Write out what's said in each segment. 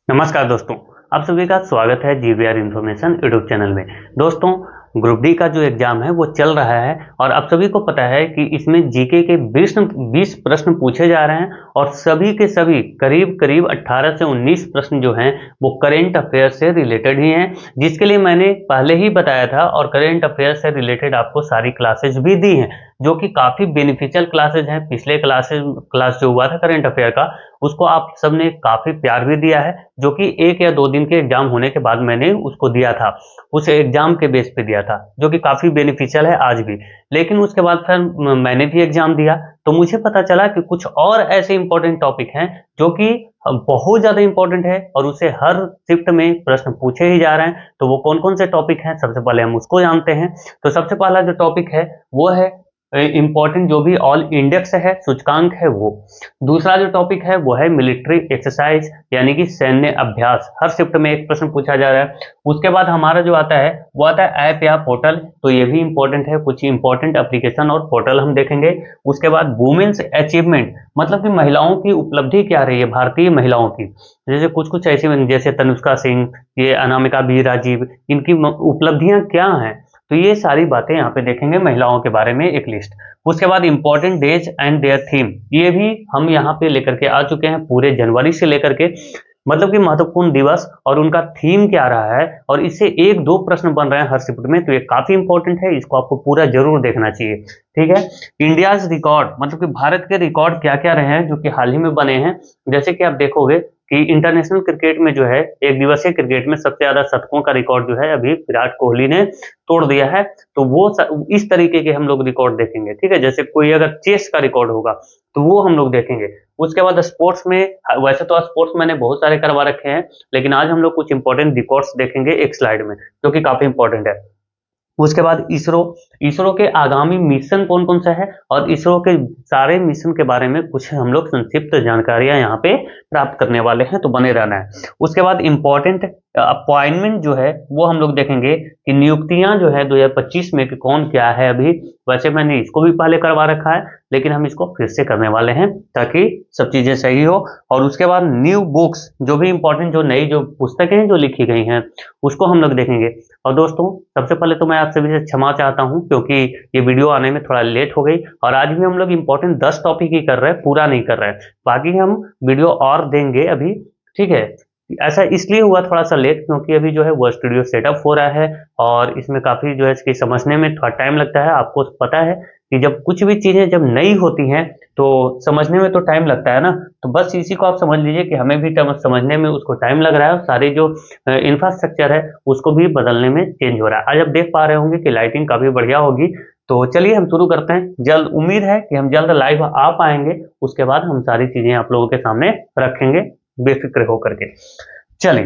नमस्कार दोस्तों, आप सभी का स्वागत है जीवीआर इन्फॉर्मेशन यूट्यूब चैनल में। दोस्तों, ग्रुप डी का जो एग्जाम है वो चल रहा है और आप सभी को पता है कि इसमें जीके के 20 प्रश्न पूछे जा रहे हैं और सभी के सभी करीब करीब 18 से 19 प्रश्न जो हैं वो करेंट अफेयर से रिलेटेड ही हैं, जिसके लिए मैंने पहले ही बताया था और करेंट अफेयर से रिलेटेड आपको सारी क्लासेज भी दी हैं, जो कि काफ़ी बेनिफिशियल क्लासेज हैं। पिछले क्लास जो हुआ था करेंट अफेयर का, उसको आप सबने काफ़ी प्यार भी दिया है, जो कि 1 या 2 दिन के एग्जाम होने के बाद मैंने उसको दिया था, उस एग्जाम के बेस पे दिया था, जो कि काफ़ी बेनिफिशियल है आज भी। लेकिन उसके बाद फिर मैंने भी एग्जाम दिया, तो मुझे पता चला कि कुछ और ऐसे इंपॉर्टेंट टॉपिक हैं जो कि बहुत ज़्यादा इंपॉर्टेंट है और उसे हर शिफ्ट में प्रश्न पूछे ही जा रहे हैं। तो वो कौन कौन से टॉपिक हैं, सबसे पहले हम उसको जानते हैं। तो सबसे पहला जो टॉपिक है वो है इंपॉर्टेंट जो भी ऑल इंडेक्स है, सूचकांक है वो। दूसरा जो टॉपिक है वो है मिलिट्री एक्सरसाइज, यानी कि सैन्य अभ्यास। हर शिफ्ट में एक प्रश्न पूछा जा रहा है। उसके बाद हमारा जो आता है वो आता है ऐप या पोर्टल, तो ये भी इंपॉर्टेंट है। कुछ इंपॉर्टेंट एप्लीकेशन और पोर्टल हम देखेंगे। उसके बाद वुमेन्स अचीवमेंट, मतलब कि महिलाओं की उपलब्धि क्या रही है, भारतीय महिलाओं की, जैसे कुछ कुछ ऐसी, जैसे तनुष्का सिंह, ये अनामिका बी राजीव, इनकी उपलब्धियां क्या हैं, तो ये सारी बातें यहाँ पे देखेंगे, महिलाओं के बारे में एक लिस्ट। उसके बाद important days and their theme, ये भी हम यहाँ पे लेकर के आ चुके हैं पूरे जनवरी से लेकर के, मतलब कि महत्वपूर्ण दिवस और उनका थीम क्या रहा है, और इससे 1-2 प्रश्न बन रहे हैं हर शिफ्ट में, तो ये काफी इंपॉर्टेंट है, इसको आपको पूरा जरूर देखना चाहिए। ठीक है। इंडियाज रिकॉर्ड, मतलब कि भारत के रिकॉर्ड क्या क्या रहे हैं जो कि हाल ही में बने हैं। जैसे कि आप देखोगे कि इंटरनेशनल क्रिकेट में जो है, एक दिवसीय क्रिकेट में सबसे ज्यादा शतकों का रिकॉर्ड जो है अभी विराट कोहली ने तोड़ दिया है। तो वो इस तरीके के हम लोग रिकॉर्ड देखेंगे। ठीक है। जैसे कोई अगर चेस का रिकॉर्ड होगा तो वो हम लोग देखेंगे। उसके बाद स्पोर्ट्स में, वैसे तो स्पोर्ट्स मैंने बहुत सारे करवा रखे हैं, लेकिन आज हम लोग कुछ इंपॉर्टेंट रिकॉर्ड्स देखेंगे एक स्लाइड में, जो कि काफी इंपॉर्टेंट है। उसके बाद इसरो, इसरो के आगामी मिशन कौन कौन सा है और इसरो के सारे मिशन के बारे में कुछ हम लोग संक्षिप्त जानकारियां यहाँ पे प्राप्त करने वाले हैं, तो बने रहना है। उसके बाद इंपॉर्टेंट अपॉइंटमेंट जो है वो हम लोग देखेंगे कि नियुक्तियां जो है 2025 में कि कौन क्या है। अभी वैसे मैंने इसको भी पहले करवा रखा है, लेकिन हम इसको फिर से करने वाले हैं ताकि सब चीजें सही हो। और उसके बाद न्यू बुक्स, जो भी इंपॉर्टेंट जो नई जो पुस्तकें जो लिखी गई हैं उसको हम लोग देखेंगे। और दोस्तों, सबसे पहले तो मैं आप सभी से क्षमा चाहता हूं, क्योंकि ये वीडियो आने में थोड़ा लेट हो गई और आज भी हम लोग इंपॉर्टेंट 10 टॉपिक ही कर रहे हैं, पूरा नहीं कर रहे हैं। बाकी हम वीडियो और देंगे अभी। ठीक है। ऐसा इसलिए हुआ थोड़ा सा लेट, क्योंकि अभी जो है वो स्टूडियो सेटअप हो रहा है और इसमें काफी जो है इसकी समझने में थोड़ा टाइम लगता है। आपको पता है कि जब कुछ भी चीजें जब नई होती हैं तो समझने में तो टाइम लगता है ना, तो बस इसी को आप समझ लीजिए कि हमें भी समझने में उसको टाइम लग रहा है और सारी जो इंफ्रास्ट्रक्चर है उसको भी बदलने में चेंज हो रहा है। आज आप देख पा रहे होंगे कि लाइटिंग काफी बढ़िया होगी। तो चलिए हम शुरू करते हैं। जल्द, उम्मीद है कि हम जल्द लाइव आ पाएंगे, उसके बाद हम सारी चीजें आप लोगों के सामने रखेंगे बेफिक्र होकर के। चलिए,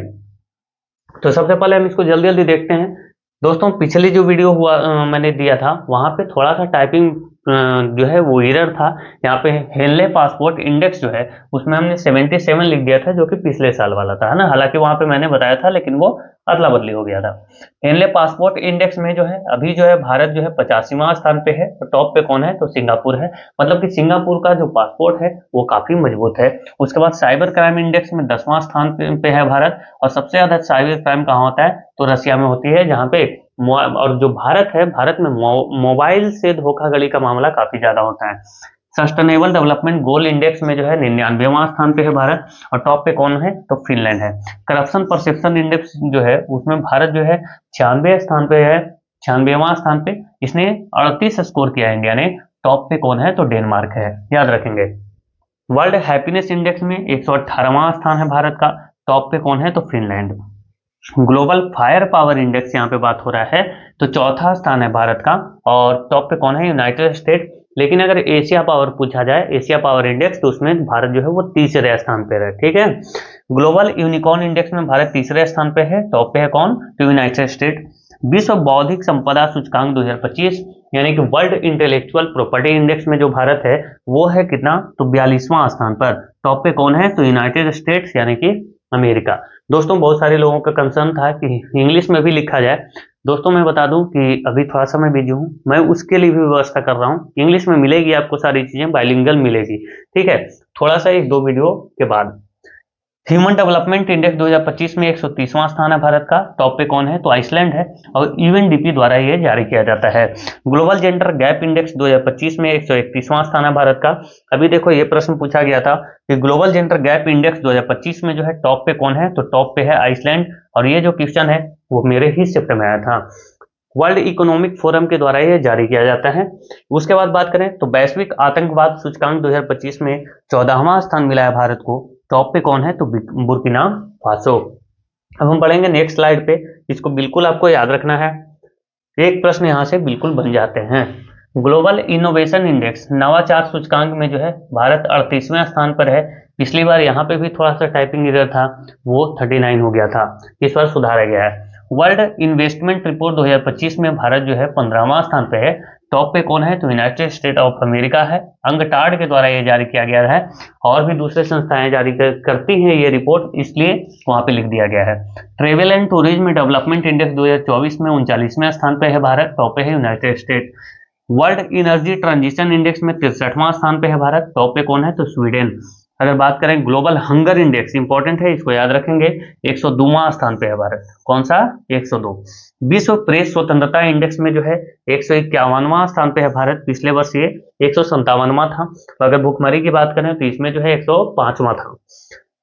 तो सबसे पहले हम इसको जल्दी जल्दी देखते हैं। दोस्तों, पिछली जो वीडियो हुआ मैंने दिया था वहां पे थोड़ा सा टाइपिंग जो है वो एरर था। यहाँ पे हेनले पासपोर्ट इंडेक्स जो है उसमें हमने 77 लिख दिया था, जो कि पिछले साल वाला था, है ना। हालांकि वहां पे मैंने बताया था, लेकिन वो अदला बदली हो गया था। हेनले पासपोर्ट इंडेक्स में जो है अभी जो है भारत जो है 85वां स्थान पे है। तो टॉप पे कौन है, तो सिंगापुर है। मतलब कि सिंगापुर का जो पासपोर्ट है वो काफी मजबूत है। उसके बाद साइबर क्राइम इंडेक्स में 10वां स्थान पे है भारत। और सबसे ज्यादा साइबर क्राइम कहाँ होता है, तो रसिया में होती है, जहाँ पे और जो भारत है, भारत में मोबाइल से धोखाधड़ी का मामला काफी ज्यादा होता है। सस्टेनेबल डेवलपमेंट गोल इंडेक्स में जो है 99वां स्थान पे है भारत। और टॉप पे कौन है, तो फिनलैंड है। करप्शन परसेप्शन इंडेक्स जो है उसमें भारत जो है 96 स्थान पे है, 96वां स्थान पे। इसने 38 स्कोर किया है इंडिया ने। टॉप पे कौन है, तो डेनमार्क है, याद रखेंगे। वर्ल्ड हैप्पीनेस इंडेक्स में 118वां स्थान है भारत का। टॉप पे कौन है, तो Finland. Global fire power index यहाँ पे बात हो रहा है, तो चौथा स्थान है भारत का। और टॉप पे कौन है, यूनाइटेड स्टेट। लेकिन अगर एशिया पावर पूछा जाए, एशिया पावर इंडेक्स, तो उसमें भारत जो है वो तीसरे स्थान पे है। ठीक है। ग्लोबल यूनिकॉर्न इंडेक्स में भारत तीसरे स्थान पे है। टॉप पे है कौन, तो यूनाइटेड स्टेट। विश्व बौद्धिक संपदा सूचकांक 2025, यानी कि वर्ल्ड इंटेलेक्चुअल प्रॉपर्टी इंडेक्स में जो भारत है वो है कितना, तो 42वां स्थान पर। टॉप पे कौन है, तो यूनाइटेड स्टेट्स, यानी कि अमेरिका। दोस्तों, बहुत सारे लोगों का कंसर्न था कि इंग्लिश में भी लिखा जाए। दोस्तों, मैं बता दूं कि अभी थोड़ा सा मैं बिजी हूं, मैं उसके लिए भी व्यवस्था कर रहा हूं। इंग्लिश में मिलेगी आपको सारी चीजें, बाइलिंगुअल मिलेगी। ठीक है। थोड़ा सा 1-2 वीडियो के बाद। ह्यूमन डेवलपमेंट इंडेक्स 2025 में 130वां स्थान है भारत का। टॉप पे कौन है? तो आइसलैंड है और यूएनडीपी द्वारा ये जारी किया जाता है। ग्लोबल जेंडर गैप इंडेक्स 2025 में 131वां स्थान है भारत का। अभी देखो ये प्रश्न पूछा गया था कि ग्लोबल जेंडर गैप इंडेक्स 2025 में जो है टॉप पे कौन है? तो टॉप पे है आइसलैंड, और ये जो क्वेश्चन है वो मेरे ही शिफ्ट में आया था। वर्ल्ड इकोनॉमिक फोरम के द्वारा यह जारी किया जाता है। उसके बाद बात करें तो वैश्विक आतंकवाद सूचकांक 2025 में 14वां स्थान मिला है भारत को। टॉप पे कौन है? तो बुर्किना फासो। अब हम पढ़ेंगे नेक्स्ट स्लाइड पे, इसको बिल्कुल आपको याद रखना है, एक प्रश्न यहां से बिल्कुल बन जाते हैं। ग्लोबल इनोवेशन इंडेक्स नवाचार सूचकांक में जो है भारत 38वें स्थान पर है। पिछली बार यहाँ पे भी थोड़ा सा टाइपिंग एरर था, वो 39 हो गया था, इस बार सुधारा गया है। वर्ल्ड इन्वेस्टमेंट रिपोर्ट 2025 में भारत जो है 15वां स्थान पे है। टॉप पे कौन है? तो यूनाइटेड स्टेट ऑफ अमेरिका है। अंगटाड के द्वारा ये जारी किया गया है, और भी दूसरे संस्थाएं जारी करती हैं ये रिपोर्ट, इसलिए वहां पे लिख दिया गया है। Travel and tourism development index 2024 में 39वें स्थान पे है भारत। टॉप पे है United state. World energy transition index में 63वां स्थान पे है भारत। टॉप पे कौन है? तो स्वीडन। अगर बात करें ग्लोबल हंगर इंडेक्स, इंपॉर्टेंट है, इसको याद रखेंगे, 102वां स्थान पे है भारत। कौन सा? 102। विश्व प्रेस स्वतंत्रता इंडेक्स में जो है 151वां स्थान पे है भारत। पिछले वर्ष ये 157वां था। तो अगर भुखमरी की बात करें तो इसमें जो है 105वां था।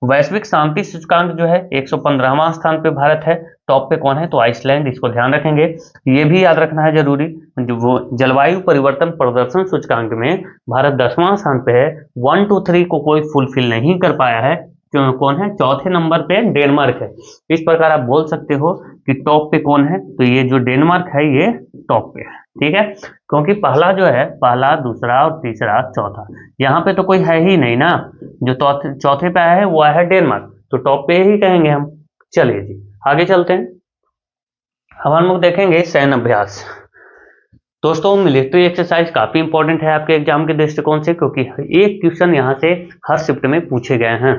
वैश्विक शांति सूचकांक जो है 115वां स्थान पे भारत है। टॉप पे कौन है? तो आइसलैंड, इसको ध्यान रखेंगे, ये भी याद रखना है जरूरी। वो जलवायु परिवर्तन प्रदर्शन सूचकांक में भारत 10वां स्थान पे है। 1 2 3 को कोई फुलफिल नहीं कर पाया है। कौन है? चौथे नंबर पे डेनमार्क है। इस प्रकार आप बोल सकते हो कि टॉप पे कौन है? तो ये जो डेनमार्क है ये टॉप पे है, ठीक है, क्योंकि पहला जो है, पहला, दूसरा और तीसरा, चौथा, यहाँ पे तो कोई है ही नहीं ना। जो चौथे पे आया है वो आया है डेनमार्क, तो टॉप पे ही कहेंगे हम। चलिए जी आगे चलते हैं। अब हम लोग देखेंगे सैन्य अभ्यास। दोस्तों मिलिट्री एक्सरसाइज काफी इंपॉर्टेंट है आपके एग्जाम के दृष्टिकोण से, क्योंकि एक क्वेश्चन यहाँ से हर शिफ्ट में पूछे गए हैं।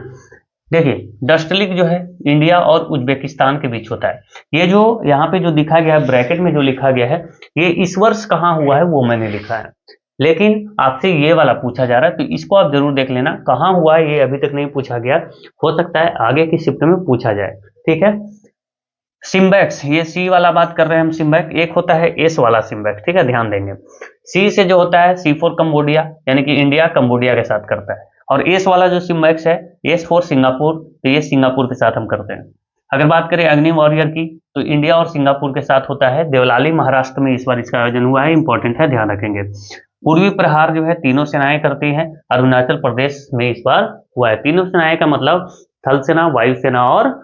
देखिए डस्ट लीग जो है इंडिया और उज्बेकिस्तान के बीच होता है। ये जो यहाँ पे जो दिखा गया है ब्रैकेट में जो लिखा गया है, ये इस वर्ष कहाँ हुआ है वो मैंने लिखा है, लेकिन आपसे ये वाला पूछा जा रहा है, तो इसको आप जरूर देख लेना, कहाँ हुआ है ये अभी तक नहीं पूछा गया, हो सकता है आगे की शिफ्ट में पूछा जाए, ठीक है। सिम्बैक्स, ये सी वाला बात कर रहे हैं हम, सिम्बैक। एक होता है एस वाला सिम्बैक, ठीक है, ध्यान देंगे। सी से जो होता है C4 कंबोडिया, यानी कि इंडिया कंबोडिया के साथ करता है, और एस वाला जो सिम्बैक्स है S4 सिंगापुर, तो ये सिंगापुर के साथ हम करते हैं। अगर बात करें अग्नि वॉरियर की, तो इंडिया और सिंगापुर के साथ होता है। देवलाली महाराष्ट्र में इस बार इसका आयोजन हुआ है, इंपॉर्टेंट है, ध्यान रखेंगे। पूर्वी प्रहार जो है तीनों सेनाएं करती हैं, अरुणाचल प्रदेश में इस बार हुआ है। तीनों सेनाएं का मतलब थल सेना, वायुसेना और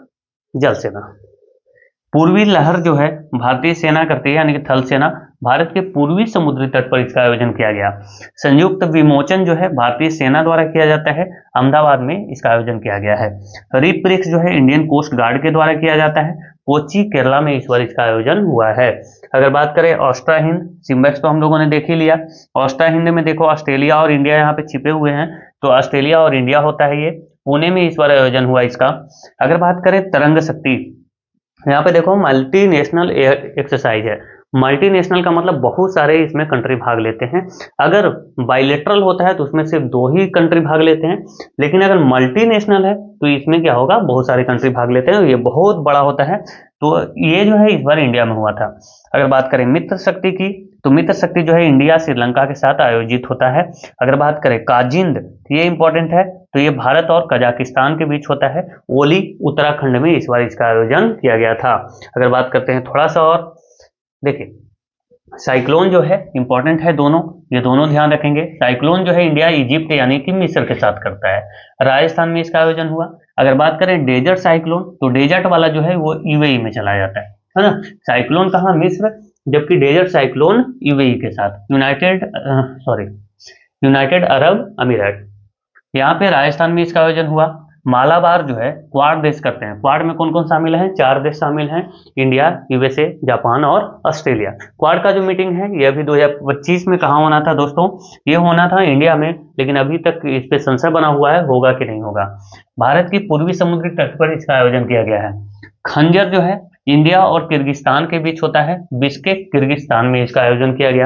जल सेना। पूर्वी लहर जो है भारतीय सेना करती है, यानी कि थल सेना। भारत के पूर्वी समुद्री तट पर इसका आयोजन किया गया। संयुक्त विमोचन जो है भारतीय सेना द्वारा किया जाता है, अहमदाबाद में इसका आयोजन किया गया है। रिपरिक्स जो है इंडियन कोस्ट गार्ड के द्वारा किया जाता है, कोची केरला में इस बार इसका आयोजन हुआ है। अगर बात करें ऑस्ट्रा हिंद, सिम्बैक्स तो हम लोगों ने देख ही लिया। ऑस्ट्रा हिंद में देखो ऑस्ट्रेलिया और इंडिया यहाँ पे छिपे हुए हैं, तो ऑस्ट्रेलिया और इंडिया होता है, ये पुणे में इस बार आयोजन हुआ इसका। अगर बात करें तरंग शक्ति, यहाँ पे देखो मल्टीनेशनल एक्सरसाइज है। मल्टीनेशनल का मतलब बहुत सारे इसमें कंट्री भाग लेते हैं। अगर बाइलेटरल होता है तो उसमें सिर्फ 2 ही कंट्री भाग लेते हैं, लेकिन अगर मल्टीनेशनल है तो इसमें क्या होगा, बहुत सारे कंट्री भाग लेते हैं, ये बहुत बड़ा होता है। तो ये जो है इस बार इंडिया में हुआ था। अगर बात करें मित्र शक्ति की, तो मित्र शक्ति जो है इंडिया श्रीलंका के साथ आयोजित होता है। अगर बात करें काजिंद, ये इंपॉर्टेंट है, तो ये भारत और कजाकिस्तान के बीच होता है। ओली उत्तराखंड में इस बार इसका आयोजन किया गया था। अगर बात करते हैं थोड़ा सा और, देखिए साइक्लोन जो है इंपॉर्टेंट है दोनों, ये दोनों ध्यान रखेंगे। साइक्लोन जो है इंडिया इजिप्ट यानी कि मिस्र के साथ करता है, राजस्थान में इसका आयोजन हुआ। अगर बात करें डेजर्ट साइक्लोन, तो डेजर्ट वाला जो है वो यूएई में चला जाता है ना। साइक्लोन कहाँ, मिस्र, जबकि डेजर्ट साइक्लोन यूएई के साथ, यूनाइटेड अरब अमीरात। यहाँ पे राजस्थान में इसका आयोजन हुआ। मालाबार जो है क्वाड देश करते हैं। क्वाड में कौन कौन शामिल हैं? 4 देश शामिल हैं, इंडिया, यूएसए, जापान और ऑस्ट्रेलिया। क्वाड का जो मीटिंग है ये अभी 2025 में कहाँ होना था दोस्तों? ये होना था इंडिया में, लेकिन अभी तक इस पे संशय बना हुआ है, होगा कि नहीं होगा। भारत की पूर्वी समुद्री तट पर इसका आयोजन किया गया है। खंजर जो है इंडिया और किर्गिस्तान के बीच होता है, बिश्केक किर्गिस्तान में इसका आयोजन किया गया।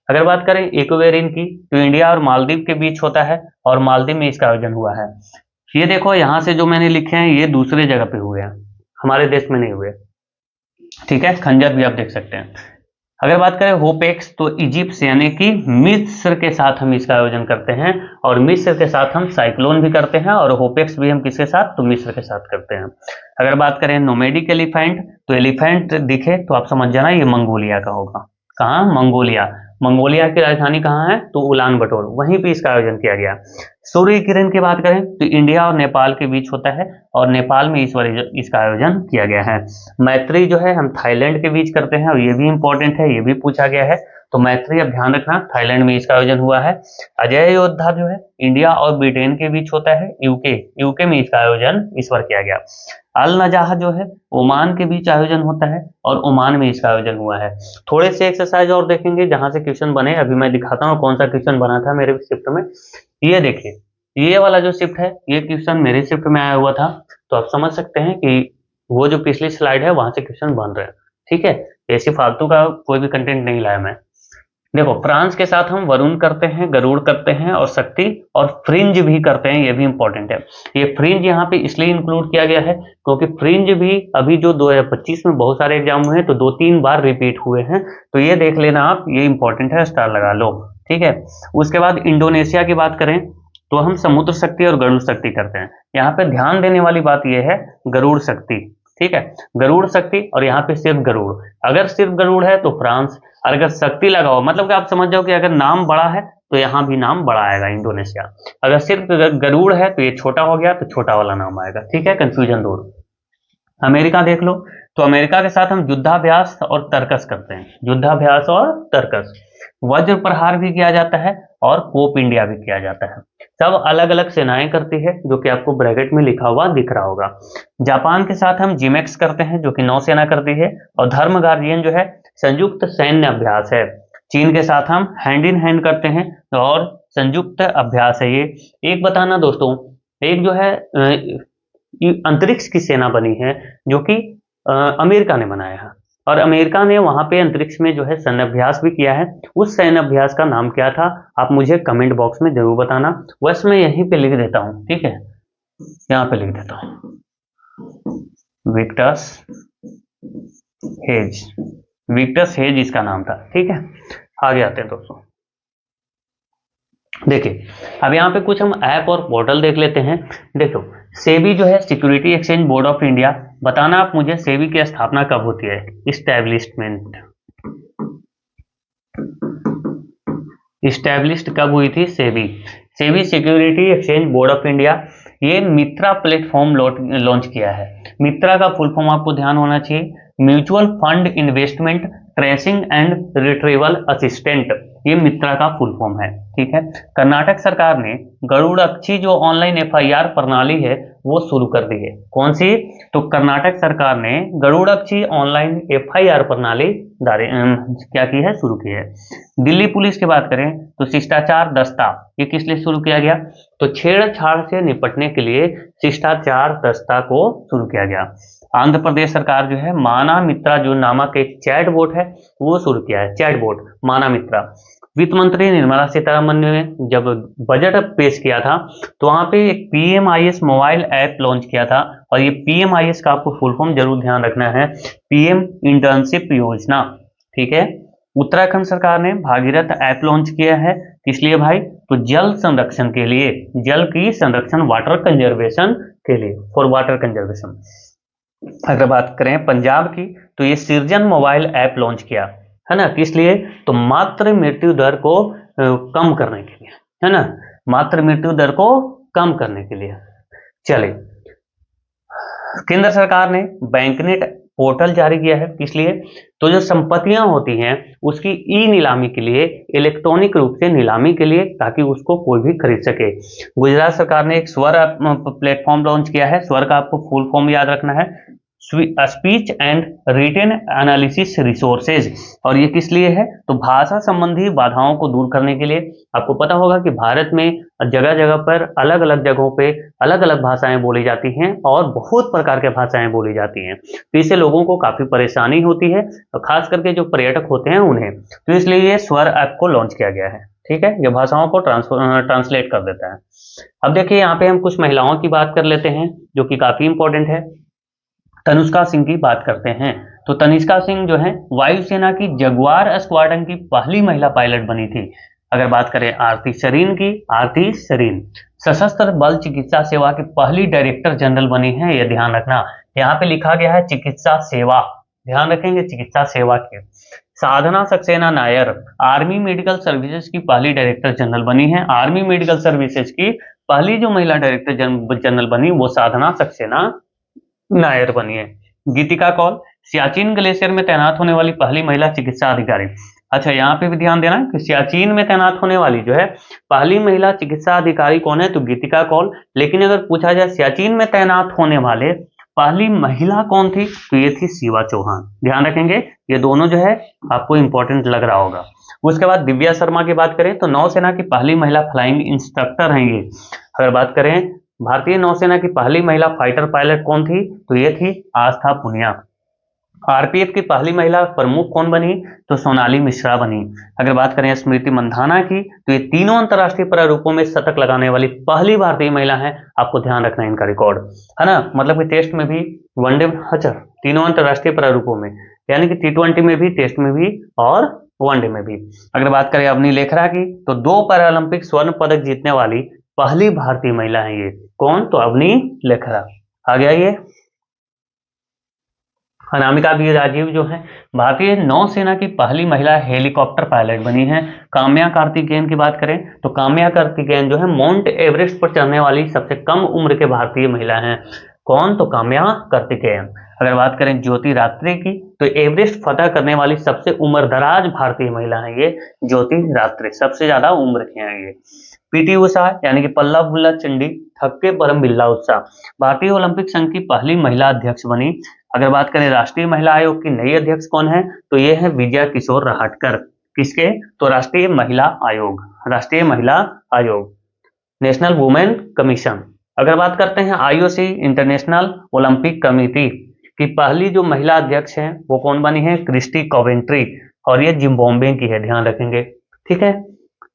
अगर बात करें इक्वेरिन की, तो इंडिया और मालदीव के बीच होता है, और मालदीव में इसका आयोजन हुआ है। ये देखो यहाँ से जो मैंने लिखे हैं ये दूसरे जगह पे हुए हैं, हमारे देश में नहीं हुए। ठीक है, खंजर भी आप देख सकते हैं। अगर बात करें होपेक्स, तो इजिप्ट यानी कि मिस्र के साथ हम इसका आयोजन करते हैं, और मिस्र के साथ हम साइक्लोन भी करते हैं, और होपेक्स भी हम किसके साथ, तो मिस्र के साथ करते हैं। अगर बात करें नोमैडिक एलिफेंट, तो एलिफेंट दिखे तो आप समझ जाना ये मंगोलिया का होगा। कहाँ, मंगोलिया। मंगोलिया की राजधानी कहाँ है, तो उलान बटोर, वहीं पे इसका आयोजन किया गया। सूर्य किरण की बात करें तो इंडिया और नेपाल के बीच होता है, और नेपाल में इस बार इसका आयोजन किया गया है। मैत्री जो है हम थाईलैंड के बीच करते हैं, और ये भी इंपॉर्टेंट है, ये भी पूछा गया है, तो मैत्री अब ध्यान रखना थाईलैंड में इसका आयोजन हुआ है। अजय योद्धा जो है इंडिया और ब्रिटेन के बीच होता है, यूके में इसका आयोजन इस बार किया गया। अल नजाह जो है ओमान के बीच आयोजन होता है, और ओमान में इसका आयोजन हुआ है। थोड़े से एक्सरसाइज और देखेंगे जहां से क्वेश्चन बने, अभी मैं दिखाता हूँ कौन सा क्वेश्चन बना था मेरे शिफ्ट में। ये देखिए, ये वाला जो शिफ्ट है ये क्वेश्चन मेरे शिफ्ट में आया हुआ था, तो आप समझ सकते हैं कि वो जो पिछली स्लाइड है वहां से क्वेश्चन बन रहे हैं। ठीक है, ऐसी फालतू का कोई भी कंटेंट नहीं लाया मैं। देखो, फ्रांस के साथ हम वरुण करते हैं, गरुड़ करते हैं, और शक्ति और फ्रिंज भी करते हैं, ये भी इंपॉर्टेंट है। ये फ्रिंज यहाँ पे इसलिए इंक्लूड किया गया है क्योंकि फ्रिंज भी अभी जो 2025 में बहुत सारे एग्जाम हुए हैं, तो 2-3 बार रिपीट हुए हैं, तो ये देख लेना आप, ये इंपॉर्टेंट है, स्टार लगा लो। ठीक है, उसके बाद इंडोनेशिया की बात करें तो हम समुद्र शक्ति और गरुड़ शक्ति करते हैं। यहाँ पे ध्यान देने वाली बात यह है गरुड़ शक्ति। ठीक है, गरुड़ शक्ति, और यहाँ पे सिर्फ गरुड़। अगर सिर्फ गरुड़ है तो फ्रांस, और अगर शक्ति लगाओ मतलब कि आप समझ जाओ कि अगर नाम बड़ा है तो यहाँ भी नाम बड़ा आएगा इंडोनेशिया। अगर सिर्फ गरुड़ है तो ये छोटा हो गया, तो छोटा वाला नाम आएगा। ठीक है, कंफ्यूजन दूर। अमेरिका देख लो, तो अमेरिका के साथ हम युद्धाभ्यास और तर्कस करते हैं, युद्धाभ्यास और तर्कस। वज्र प्रहार भी किया जाता है, और कोप इंडिया भी किया जाता है। सब अलग अलग सेनाएं करती है, जो कि आपको ब्रैकेट में लिखा हुआ दिख रहा होगा। जापान के साथ हम जिमेक्स करते हैं, जो कि नौसेना करती है, और धर्म गार्जियन जो है संयुक्त सैन्य अभ्यास है। चीन के साथ हम हैंड इन हैंड करते हैं, और संयुक्त अभ्यास है ये। एक बताना दोस्तों, एक जो है अंतरिक्ष की सेना बनी है, जो कि अमेरिका ने बनाया है, और अमेरिका ने वहां पे अंतरिक्ष में जो है सैन्य अभ्यास भी किया है। उस सैन्य अभ्यास का नाम क्या था, आप मुझे कमेंट बॉक्स में जरूर बताना। वैसे मैं यहीं पे लिख देता हूं, ठीक है, यहाँ पे लिख देता हूं, विक्टस हेज। विक्टस हेज इसका नाम था। ठीक है, आगे आते हैं दोस्तों। देखिए, अब यहाँ पे कुछ हम ऐप और पोर्टल देख लेते हैं। देखो, सेबी जो है security exchange board of India, बताना आप मुझे सेबी की स्थापना कब होती है, इस्टेब्लिशमेंट, इस्टेब्लिश्ड कब हुई थी SEBI. SEBI security exchange board of India, ये मित्रा प्लेटफॉर्म लॉन्च किया है। मित्रा का फुल फॉर्म आपको ध्यान होना चाहिए, mutual fund investment tracing and retrieval assistant, ये मित्रा का फुल फॉर्म है। ठीक है, कर्नाटक सरकार ने गरुड़ाक्षी जो ऑनलाइन एफआईआर प्रणाली है वो शुरू कर दी है। कौन सी, तो कर्नाटक सरकार ने गरुड़ाक्षी ऑनलाइन एफआईआर प्रणाली क्या की है, शुरू की है। दिल्ली पुलिस की बात करें तो शिष्टाचार दस्ता, ये किस लिए शुरू किया गया, तो छेड़छाड़ से निपटने के लिए शिष्टाचार दस्ता को शुरू किया गया। आंध्र प्रदेश सरकार जो है माना मित्रा जो नामक एक चैट बोट है वो शुरू किया है, चैट बोट माना मित्रा। वित्त मंत्री निर्मला सीतारमन ने जब बजट पेश किया था तो वहां पे एक पीएमआईएस मोबाइल ऐप लॉन्च किया था, और ये पीएमआईएस का आपको फुल फॉर्म जरूर ध्यान रखना है, पीएम इंटर्नशिप योजना। ठीक है, उत्तराखंड सरकार ने भागीरथ ऐप लॉन्च किया है, किस लिए भाई, तो जल संरक्षण के लिए, जल की संरक्षण, वाटर कंजर्वेशन के लिए, फॉर वाटर कंजर्वेशन। अगर बात करें पंजाब की तो ये सृजन मोबाइल ऐप लॉन्च किया है ना, किस लिए, तो मातृ मृत्यु दर को कम करने के लिए, है ना, मातृ मृत्यु दर को कम करने के लिए। चलिए, केंद्र सरकार ने बैंकनेट पोर्टल जारी किया है, किस लिए, तो जो संपत्तियां होती हैं उसकी ई नीलामी के लिए, इलेक्ट्रॉनिक रूप से नीलामी के लिए, ताकि उसको कोई भी खरीद सके। गुजरात सरकार ने एक स्वर प्लेटफॉर्म लॉन्च किया है, स्वर का आपको फुल फॉर्म याद रखना है, speech and written analysis resources, और ये किस लिए है, तो भाषा संबंधी बाधाओं को दूर करने के लिए। आपको पता होगा कि भारत में जगह जगह पर अलग अलग जगहों पे अलग अलग भाषाएं बोली जाती हैं, और बहुत प्रकार के भाषाएं बोली जाती हैं, तो इससे लोगों को काफी परेशानी होती है, खास करके जो पर्यटक होते हैं उन्हें, तो इसलिए ये स्वर ऐप को लॉन्च किया गया है। ठीक है, ये भाषाओं को ट्रांसलेट कर देता है। अब देखिए यहाँ पे हम कुछ महिलाओं की बात कर लेते हैं जो कि काफी इंपॉर्टेंट है। तनुष्का सिंह की बात करते हैं। तो तनिष्का सिंह जो है वायुसेना की जगुआर स्क्वाड्रन की पहली महिला पायलट बनी थी। अगर बात करें आरती शरीन की, आरती शरीन सशस्त्र बल चिकित्सा सेवा की पहली डायरेक्टर जनरल बनी है, यह ध्यान रखना। यहाँ पे लिखा गया है चिकित्सा सेवा, ध्यान रखेंगे चिकित्सा सेवा के। Sadhna Saxena Nair army medical services की पहली डायरेक्टर जनरल बनी है। आर्मी मेडिकल सर्विसेज की पहली जो महिला डायरेक्टर जनरल बनी वो साधना सक्सेना नायर बनी है। गीतिका कौल सियाचिन ग्लेशियर में तैनात होने वाली पहली महिला चिकित्सा अधिकारी। अच्छा, यहाँ पे भी ध्यान देना कि सियाचिन में तैनात होने वाली जो है पहली महिला चिकित्सा अधिकारी कौन है, तो गीतिका कौल। लेकिन अगर पूछा जाए सियाचिन में तैनात होने वाले पहली महिला कौन थी, तो ये थी शिवा चौहान। ध्यान रखेंगे, ये दोनों जो है आपको इंपॉर्टेंट लग रहा होगा। उसके बाद दिव्या शर्मा की बात करें तो नौसेना की पहली महिला फ्लाइंग इंस्ट्रक्टर हैं ये। अगर बात करें भारतीय नौसेना की पहली महिला फाइटर पायलट कौन थी, तो ये थी आस्था पुनिया। आरपीएफ की पहली महिला प्रमुख कौन बनी, तो सोनाली मिश्रा बनी। अगर बात करें स्मृति मंधाना की तो ये तीनों अंतर्राष्ट्रीय प्रारूपों में शतक लगाने वाली पहली भारतीय महिला है। आपको ध्यान रखना है इनका रिकॉर्ड, है ना, मतलब कि टेस्ट में भी, वनडे, अच्छा तीनों अंतर्राष्ट्रीय प्रारूपों में, यानी कि T20 में भी, टेस्ट में भी और वनडे में भी। अगर बात करें अवनी लेखरा की तो 2 पैरालंपिक स्वर्ण पदक जीतने वाली पहली भारतीय महिला है ये। कौन, तो अवनी लेखरा। आ गया ये। अनामिका बी राजीव जो है भारतीय नौसेना की पहली महिला हेलीकॉप्टर पायलट बनी है। काम्या कार्तिकेयन की बात करें तो काम्या कार्तिकेयन जो है माउंट एवरेस्ट पर चढ़ने वाली सबसे कम उम्र के भारतीय महिला हैं। कौन, तो काम्या कार्तिकेयन। अगर बात करें ज्योति रात्रे की तो एवरेस्ट फतह करने वाली सबसे उम्रदराज भारतीय महिला है ये ज्योति रात्रे, सबसे ज्यादा उम्र के हैं ये। पीटी उषा यानी कि पल्ला बुल्ला चंडी थक्के परम बिल्ला उत्साह भारतीय ओलंपिक संघ की पहली महिला अध्यक्ष बनी। अगर बात करें राष्ट्रीय महिला आयोग की नई अध्यक्ष कौन है, तो ये है विजया किशोर राहटकर। किसके, तो राष्ट्रीय महिला आयोग, राष्ट्रीय महिला आयोग, नेशनल वुमेन कमीशन। अगर बात करते हैं आईओसी इंटरनेशनल ओलंपिक कमेटी की पहली जो महिला अध्यक्ष है वो कौन बनी है, क्रिस्टी कॉवेंट्री, और ये जिम्बाब्वे की है, ध्यान रखेंगे। ठीक है।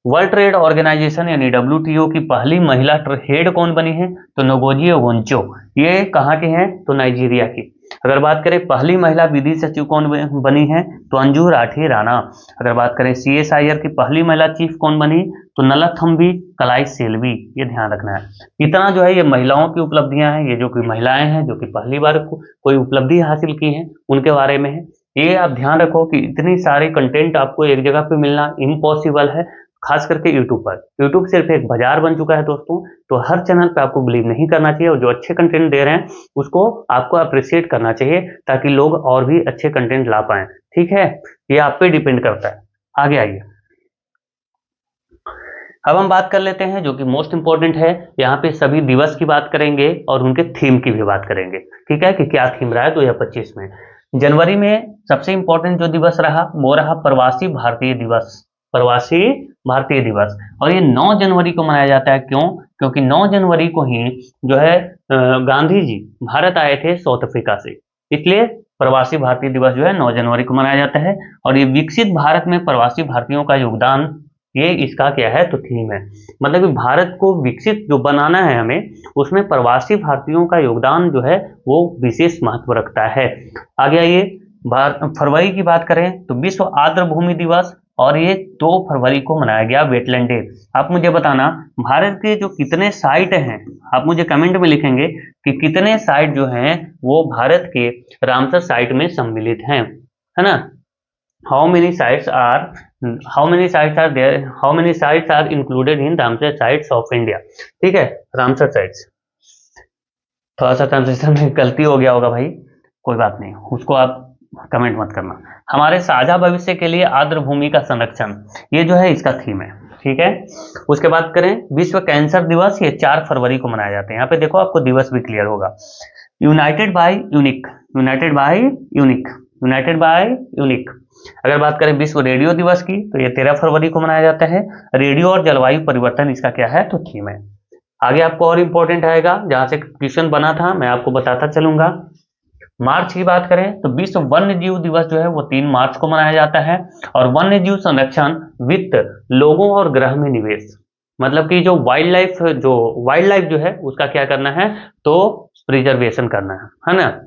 वर्ल्ड ट्रेड ऑर्गेनाइजेशन यानी WTO की पहली महिला हेड कौन बनी है, तो नोगोजी ओगोंचो, ये कहाँ के हैं, तो नाइजीरिया की। अगर बात करें पहली महिला विधि सचिव कौन बनी है, तो अंजू राठी राणा। अगर बात करें CSIR की पहली महिला चीफ कौन बनी, तो नलथम्बी कलाई सेल्वी, ये ध्यान रखना है। इतना जो है ये महिलाओं की उपलब्धियां हैं, ये जो कि महिलाएं हैं जो कि पहली बार कोई उपलब्धि हासिल की है उनके बारे में है। ये आप ध्यान रखो कि इतनी सारे कंटेंट आपको एक जगह पे मिलना इम्पॉसिबल है, खास करके यूट्यूब पर। यूट्यूब सिर्फ एक बाजार बन चुका है दोस्तों, तो हर चैनल पे आपको बिलीव नहीं करना चाहिए, और जो अच्छे कंटेंट दे रहे हैं उसको आपको अप्रिशिएट करना चाहिए ताकि लोग और भी अच्छे कंटेंट ला पाए। ठीक है, ये आप पे डिपेंड करता है। आगे आइए, अब हम बात कर लेते हैं जो कि मोस्ट इंपॉर्टेंट है। यहाँ पे सभी दिवस की बात करेंगे और उनके थीम की भी बात करेंगे। ठीक है, कि क्या थीम रहा है 2025 में। जनवरी में सबसे इंपॉर्टेंट जो दिवस रहा वो रहा प्रवासी भारतीय दिवस, प्रवासी भारतीय दिवस। और ये 9 जनवरी को मनाया जाता है। क्यों, क्योंकि 9 जनवरी को ही जो है गांधी जी भारत आए थे साउथ अफ्रीका से, इसलिए प्रवासी भारतीय दिवस जो है 9 जनवरी को मनाया जाता है। और ये विकसित भारत में प्रवासी भारतीयों का योगदान, ये इसका क्या है, तो थीम है। मतलब कि भारत को विकसित जो बनाना है हमें, उसमें प्रवासी भारतीयों का योगदान जो है वो विशेष महत्व रखता है। आगे आइए, फरवरी की बात करें तो विश्व आर्द्र भूमि दिवस, और ये 2 फरवरी को मनाया गया वेटलैंड डे। आप मुझे बताना भारत के जो कितने साइट हैं, आप मुझे कमेंट में लिखेंगे कि कितने साइट जो हैं वो भारत के रामसर साइट में सम्मिलित हैं, है ना। how many sites are there, how many sites are included in Ramsar sites of India। ठीक है, रामसर साइट्स, थोड़ा सा ट्रांसलेशन में गलती हो गया होगा भाई, कोई बात नहीं, उसको आप कमेंट मत करना। हमारे साझा भविष्य के लिए आर्द्र भूमि का संरक्षण, ये जो है इसका थीम है। ठीक है, उसके बाद करें विश्व कैंसर दिवस, ये 4 फरवरी को मनाया जाता है। यहाँ पे देखो आपको दिवस भी क्लियर होगा। United by unique, united by unique, united by unique. अगर बात करें विश्व रेडियो दिवस की तो ये 13 फरवरी को मनाया जाता है। रेडियो और जलवायु परिवर्तन इसका क्या है, तो थीम है। आगे आपको और इंपॉर्टेंट आएगा, जहां से क्वेश्चन बना था मैं आपको बताता चलूंगा। मार्च की बात करें तो विश्व वन्य जीव दिवस जो है वो 3 मार्च को मनाया जाता है। और वन्य जीव संरक्षण, वित्त, लोगों और ग्रह में निवेश, मतलब कि जो वाइल्ड लाइफ जो है उसका क्या करना है, तो प्रिजर्वेशन करना है ना।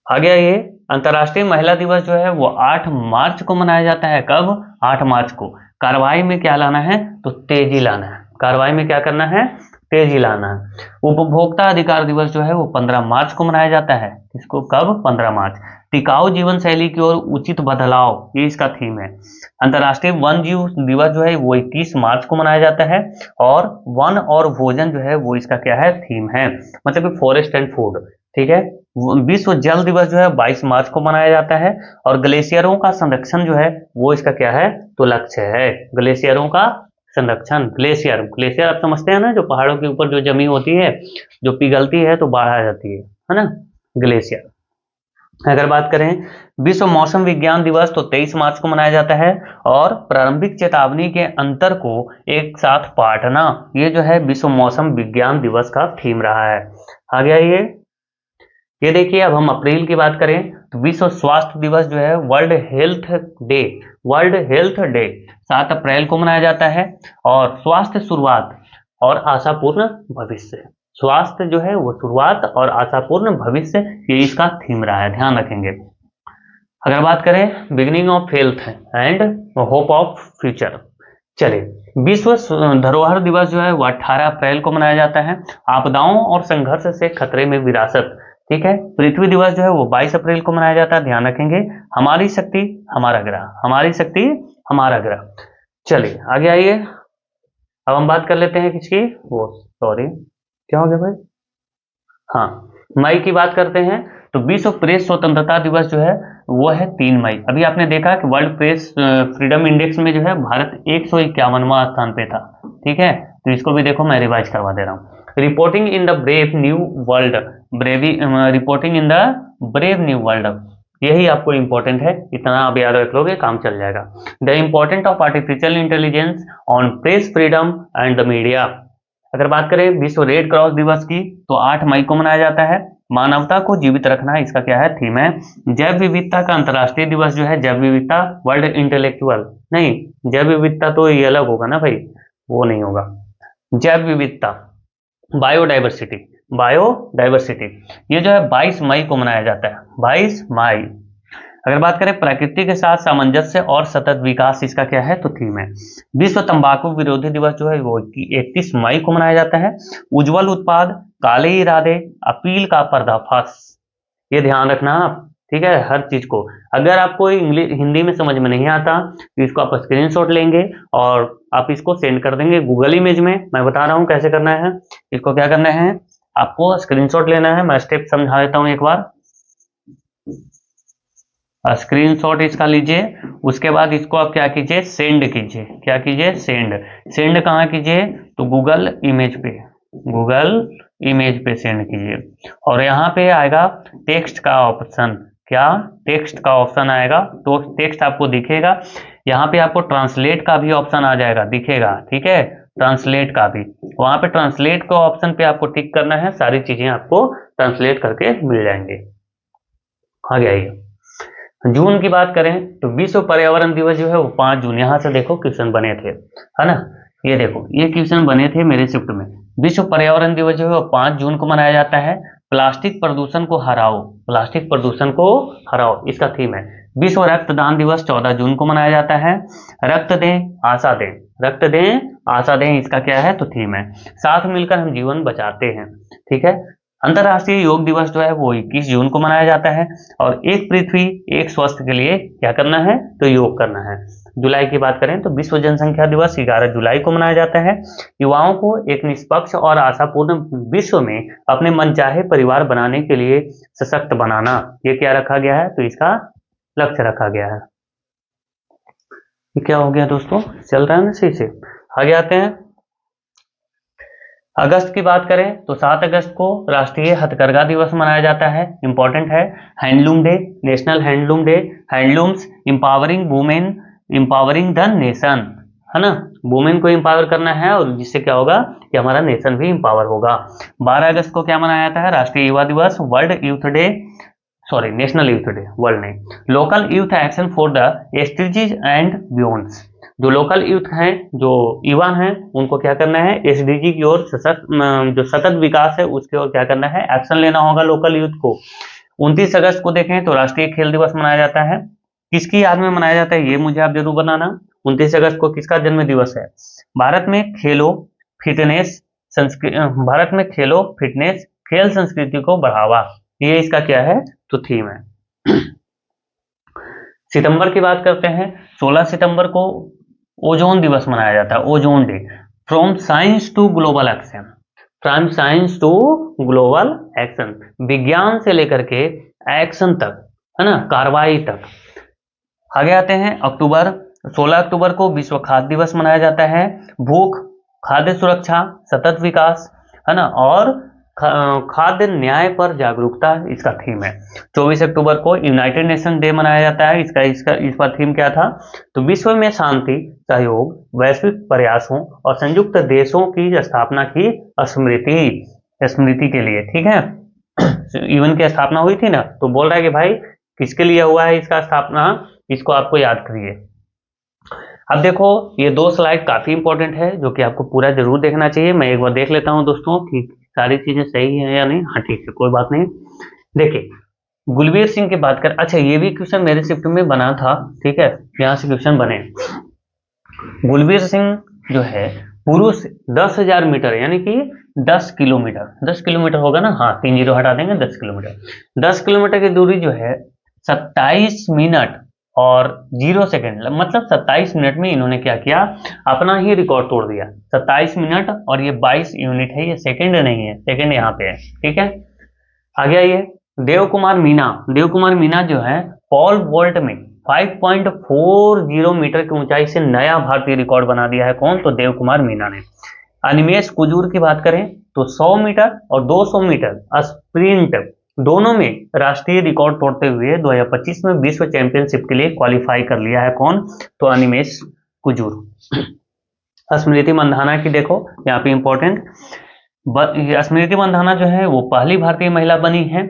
आ गया ये अंतर्राष्ट्रीय महिला दिवस जो है वो 8 मार्च को मनाया जाता है। कब? 8 मार्च को। कार्रवाई में क्या लाना है, तो तेजी लाना है। कार्रवाई में क्या करना है, तेजी लाना है। उपभोक्ता अधिकार दिवस जो है वो 15 मार्च को मनाया जाता है। इसको कब? 15 मार्च। टिकाऊ जीवन शैली की ओर उचित बदलाव, ये इसका थीम है। अंतर्राष्ट्रीय वन जीव दिवस जो है वो 21 मार्च को मनाया जाता है। और वन और भोजन जो है वो इसका क्या है, थीम है, मतलब कि फॉरेस्ट एंड फूड। ठीक है। विश्व जल दिवस जो है 22 मार्च को मनाया जाता है। और ग्लेशियरों का संरक्षण जो है वो इसका क्या है, तो लक्ष्य है। ग्लेशियरों का संरक्षण, ग्लेशियर आप समझते हैं ना, जो पहाड़ों के ऊपर जो जमी होती है, जो पिघलती है तो बाढ़ आ जाती है ना, ग्लेशियर। अगर बात करें विश्व मौसम विज्ञान दिवस तो 23 मार्च को मनाया जाता है। और प्रारंभिक चेतावनी के अंतर को एक साथ बांटना, ये जो है विश्व मौसम विज्ञान दिवस का थीम रहा है। आ गया ये देखिए, अब हम अप्रैल की बात करें तो विश्व स्वास्थ्य दिवस जो है वर्ल्ड हेल्थ डे 7 अप्रैल को मनाया जाता है। और स्वास्थ्य शुरुआत और आशापूर्ण भविष्य, स्वास्थ्य जो है वो शुरुआत और आशापूर्ण भविष्य, ये इसका थीम रहा है, ध्यान रखेंगे। अगर बात करें beginning of health and hope of future, चलिए विश्व धरोहर दिवस जो है वो 18 अप्रैल को मनाया जाता है। आपदाओं और संघर्ष से खतरे में विरासत, ठीक है। पृथ्वी दिवस जो है वो 22 अप्रैल को मनाया जाता है, ध्यान रखेंगे। हमारी शक्ति हमारा ग्रह, हमारी शक्ति हमारा ग्रह। चलिए आगे आइए, अब हम बात कर लेते हैं किसकी, वो सॉरी क्या हो गया भाई, हाँ मई की बात करते हैं। तो विश्व प्रेस स्वतंत्रता दिवस जो है वो है 3 मई। अभी आपने देखा कि वर्ल्ड प्रेस फ्रीडम इंडेक्स में जो है भारत 151वां स्थान पे था, ठीक है। तो इसको भी देखो, मैं रिवाइज करवा दे रहा हूँ। Reporting in the brave new world, reporting in the brave new world, यही आपको इंपॉर्टेंट है, इतना आप याद रख लोगे काम चल जाएगा। The important of artificial intelligence on press freedom and the media. अगर बात करें विश्व रेड क्रॉस दिवस की तो 8 मई को मनाया जाता है। मानवता को जीवित रखना इसका क्या है, थीम है। जैव विविधता का अंतर्राष्ट्रीय दिवस जो है, जैव विविधता वर्ल्ड इंटेलेक्चुअल, नहीं जैव विविधता तो ये अलग होगा ना भाई, वो नहीं होगा। जैव विविधता बायोडाइवर्सिटी ये जो है 22 मई को मनाया जाता है, 22 मई। अगर बात करें प्रकृति के साथ सामंजस्य और सतत विकास, इसका क्या है, तो थीम है। विश्व तंबाकू विरोधी दिवस जो है वो 31 मई को मनाया जाता है। उज्जवल उत्पाद, काले इरादे, अपील का पर्दाफाश, ये ध्यान रखना आप, ठीक है, हर चीज को। अगर आपको हिंदी में समझ में नहीं आता तो इसको आप स्क्रीनशॉट लेंगे और आप इसको सेंड कर देंगे गूगल इमेज में। मैं बता रहा हूं कैसे करना है, इसको क्या करना है, आपको स्क्रीनशॉट लेना है। मैं स्टेप समझा देता हूं एक बार। स्क्रीनशॉट इसका लीजिए, उसके बाद इसको आप क्या कीजिए, सेंड कीजिए। क्या कीजिए, सेंड कहाँ कीजिए, तो गूगल इमेज पे सेंड कीजिए। और यहाँ पे आएगा टेक्स्ट का ऑप्शन, क्या टेक्स्ट का ऑप्शन आएगा, तो टेक्स्ट आपको दिखेगा। यहाँ पे आपको ट्रांसलेट का भी ऑप्शन आ जाएगा, दिखेगा, ठीक है, ट्रांसलेट का भी। वहां पे ट्रांसलेट का ऑप्शन पे आपको टिक करना है, सारी चीजें आपको ट्रांसलेट करके मिल जाएंगे। आगे आइए, जून की बात करें तो विश्व पर्यावरण दिवस जो है वो 5 जून, यहां से देखो क्वेश्चन बने थे, है ना, ये देखो ये क्वेश्चन बने थे मेरे शिफ्ट में। विश्व पर्यावरण दिवस जो है वो 5 जून को मनाया जाता है। प्लास्टिक प्रदूषण को हराओ, इसका थीम है। विश्व रक्तदान दिवस 14 जून को मनाया जाता है। रक्त दें आशा दें, इसका क्या है, तो थीम है। साथ मिलकर हम जीवन बचाते हैं, ठीक है। अंतर्राष्ट्रीय योग दिवस जो है वो 21 जून को मनाया जाता है। और एक पृथ्वी एक स्वस्थ के लिए क्या करना है, तो योग करना है। जुलाई की बात करें तो विश्व जनसंख्या दिवस 11 जुलाई को मनाया जाता है। युवाओं को एक निष्पक्ष और आशापूर्ण विश्व में अपने मनचाहे परिवार बनाने के लिए सशक्त बनाना, ये क्या रखा गया है, तो इसका लक्ष्य रखा गया है। ये क्या हो गया दोस्तों, चल रहा है ना सही से। आगे आते हैं, अगस्त की बात करें तो 7 अगस्त को राष्ट्रीय हथकरघा दिवस मनाया जाता है, इंपॉर्टेंट है। Handloom day, national handloom day, handlooms empowering women, empowering the nation, है ना, वुमेन को एम्पावर करना है, और जिससे क्या होगा कि हमारा नेशन भी एम्पावर होगा। 12 अगस्त को क्या मनाया जाता है? राष्ट्रीय युवा दिवस, world youth day, sorry national youth day, world नहीं। Local youth action for the SDGs and beyonds, जो लोकल यूथ हैं, जो युवा हैं, उनको क्या करना है? एसडीजी की ओर जो सतत विकास है उसकी ओर क्या करना है? एक्शन लेना होगा लोकल यूथ को। 29 अगस्त को देखें तो राष्ट्रीय खेल दिवस मनाया जाता है। किसकी याद में मनाया जाता है ये मुझे आप जरूर बताना। 29 अगस्त को किसका जन्म दिवस है? भारत में खेलो फिटनेस भारत में खेलो फिटनेस खेल संस्कृति को बढ़ावा, ये इसका क्या है? तो थीम है। सितंबर की बात करते हैं। 16 सितंबर को ओजोन दिवस मनाया जाता है, ozone day. From science to global action, from science to global action, विज्ञान से लेकर के एक्शन तक, है ना, कार्रवाई तक। आगे आते हैं अक्टूबर। 16 अक्टूबर को विश्व खाद्य दिवस मनाया जाता है। भूख, खाद्य सुरक्षा, सतत विकास, है ना, और खाद्य न्याय पर जागरूकता इसका थीम है। 24 अक्टूबर को यूनाइटेड नेशन डे मनाया जाता है। इसका थीम क्या था? तो विश्व में शांति, सहयोग, वैश्विक प्रयासों और संयुक्त देशों की स्थापना की स्मृति के लिए, ठीक है। यूएन की स्थापना हुई थी ना, तो बोल रहा है कि भाई किसके लिए हुआ है इसका स्थापना, इसको आपको याद करिए। अब देखो ये 2 स्लाइड काफी इंपॉर्टेंट है, जो कि आपको पूरा जरूर देखना चाहिए। मैं एक बार देख लेता हूं दोस्तों कि सारी चीजें सही है या नहीं। हाँ ठीक है, कोई बात नहीं। देखिए गुलबीर सिंह की बात कर, अच्छा ये भी क्वेश्चन मेरे शिफ्ट में बना था, ठीक है, यहाँ से क्वेश्चन बने। गुलबीर सिंह जो है पुरुष 10,000 मीटर यानी कि 10 किलोमीटर होगा ना, हाँ 3 जीरो हटा देंगे, 10 किलोमीटर। 10 किलोमीटर की दूरी जो है 27 मिनट और 0 सेकेंड, मतलब 27 मिनट में इन्होंने क्या किया? अपना ही रिकॉर्ड तोड़ दिया। 27 मिनट और ये 22 यूनिट है, ये सेकेंड नहीं है, सेकेंड यहाँ पे है, ठीक है। आगे आइए, देव कुमार मीना जो है पॉल वॉल्ट में 5.40 मीटर की ऊंचाई से नया भारतीय रिकॉर्ड बना दिया है। कौन? तो देव कुमार मीना ने। अनिमेश कुजूर की बात करें तो 100 मीटर और 200 मीटर स्प्रिंट दोनों में राष्ट्रीय रिकॉर्ड तोड़ते हुए 2025 में विश्व चैंपियनशिप के लिए क्वालिफाई कर लिया है। कौन? तो अनिमेश कुजूर। स्मृति मंधाना की देखो यहाँ पे इंपॉर्टेंट, स्मृति मंधाना जो है वो पहली भारतीय महिला बनी है,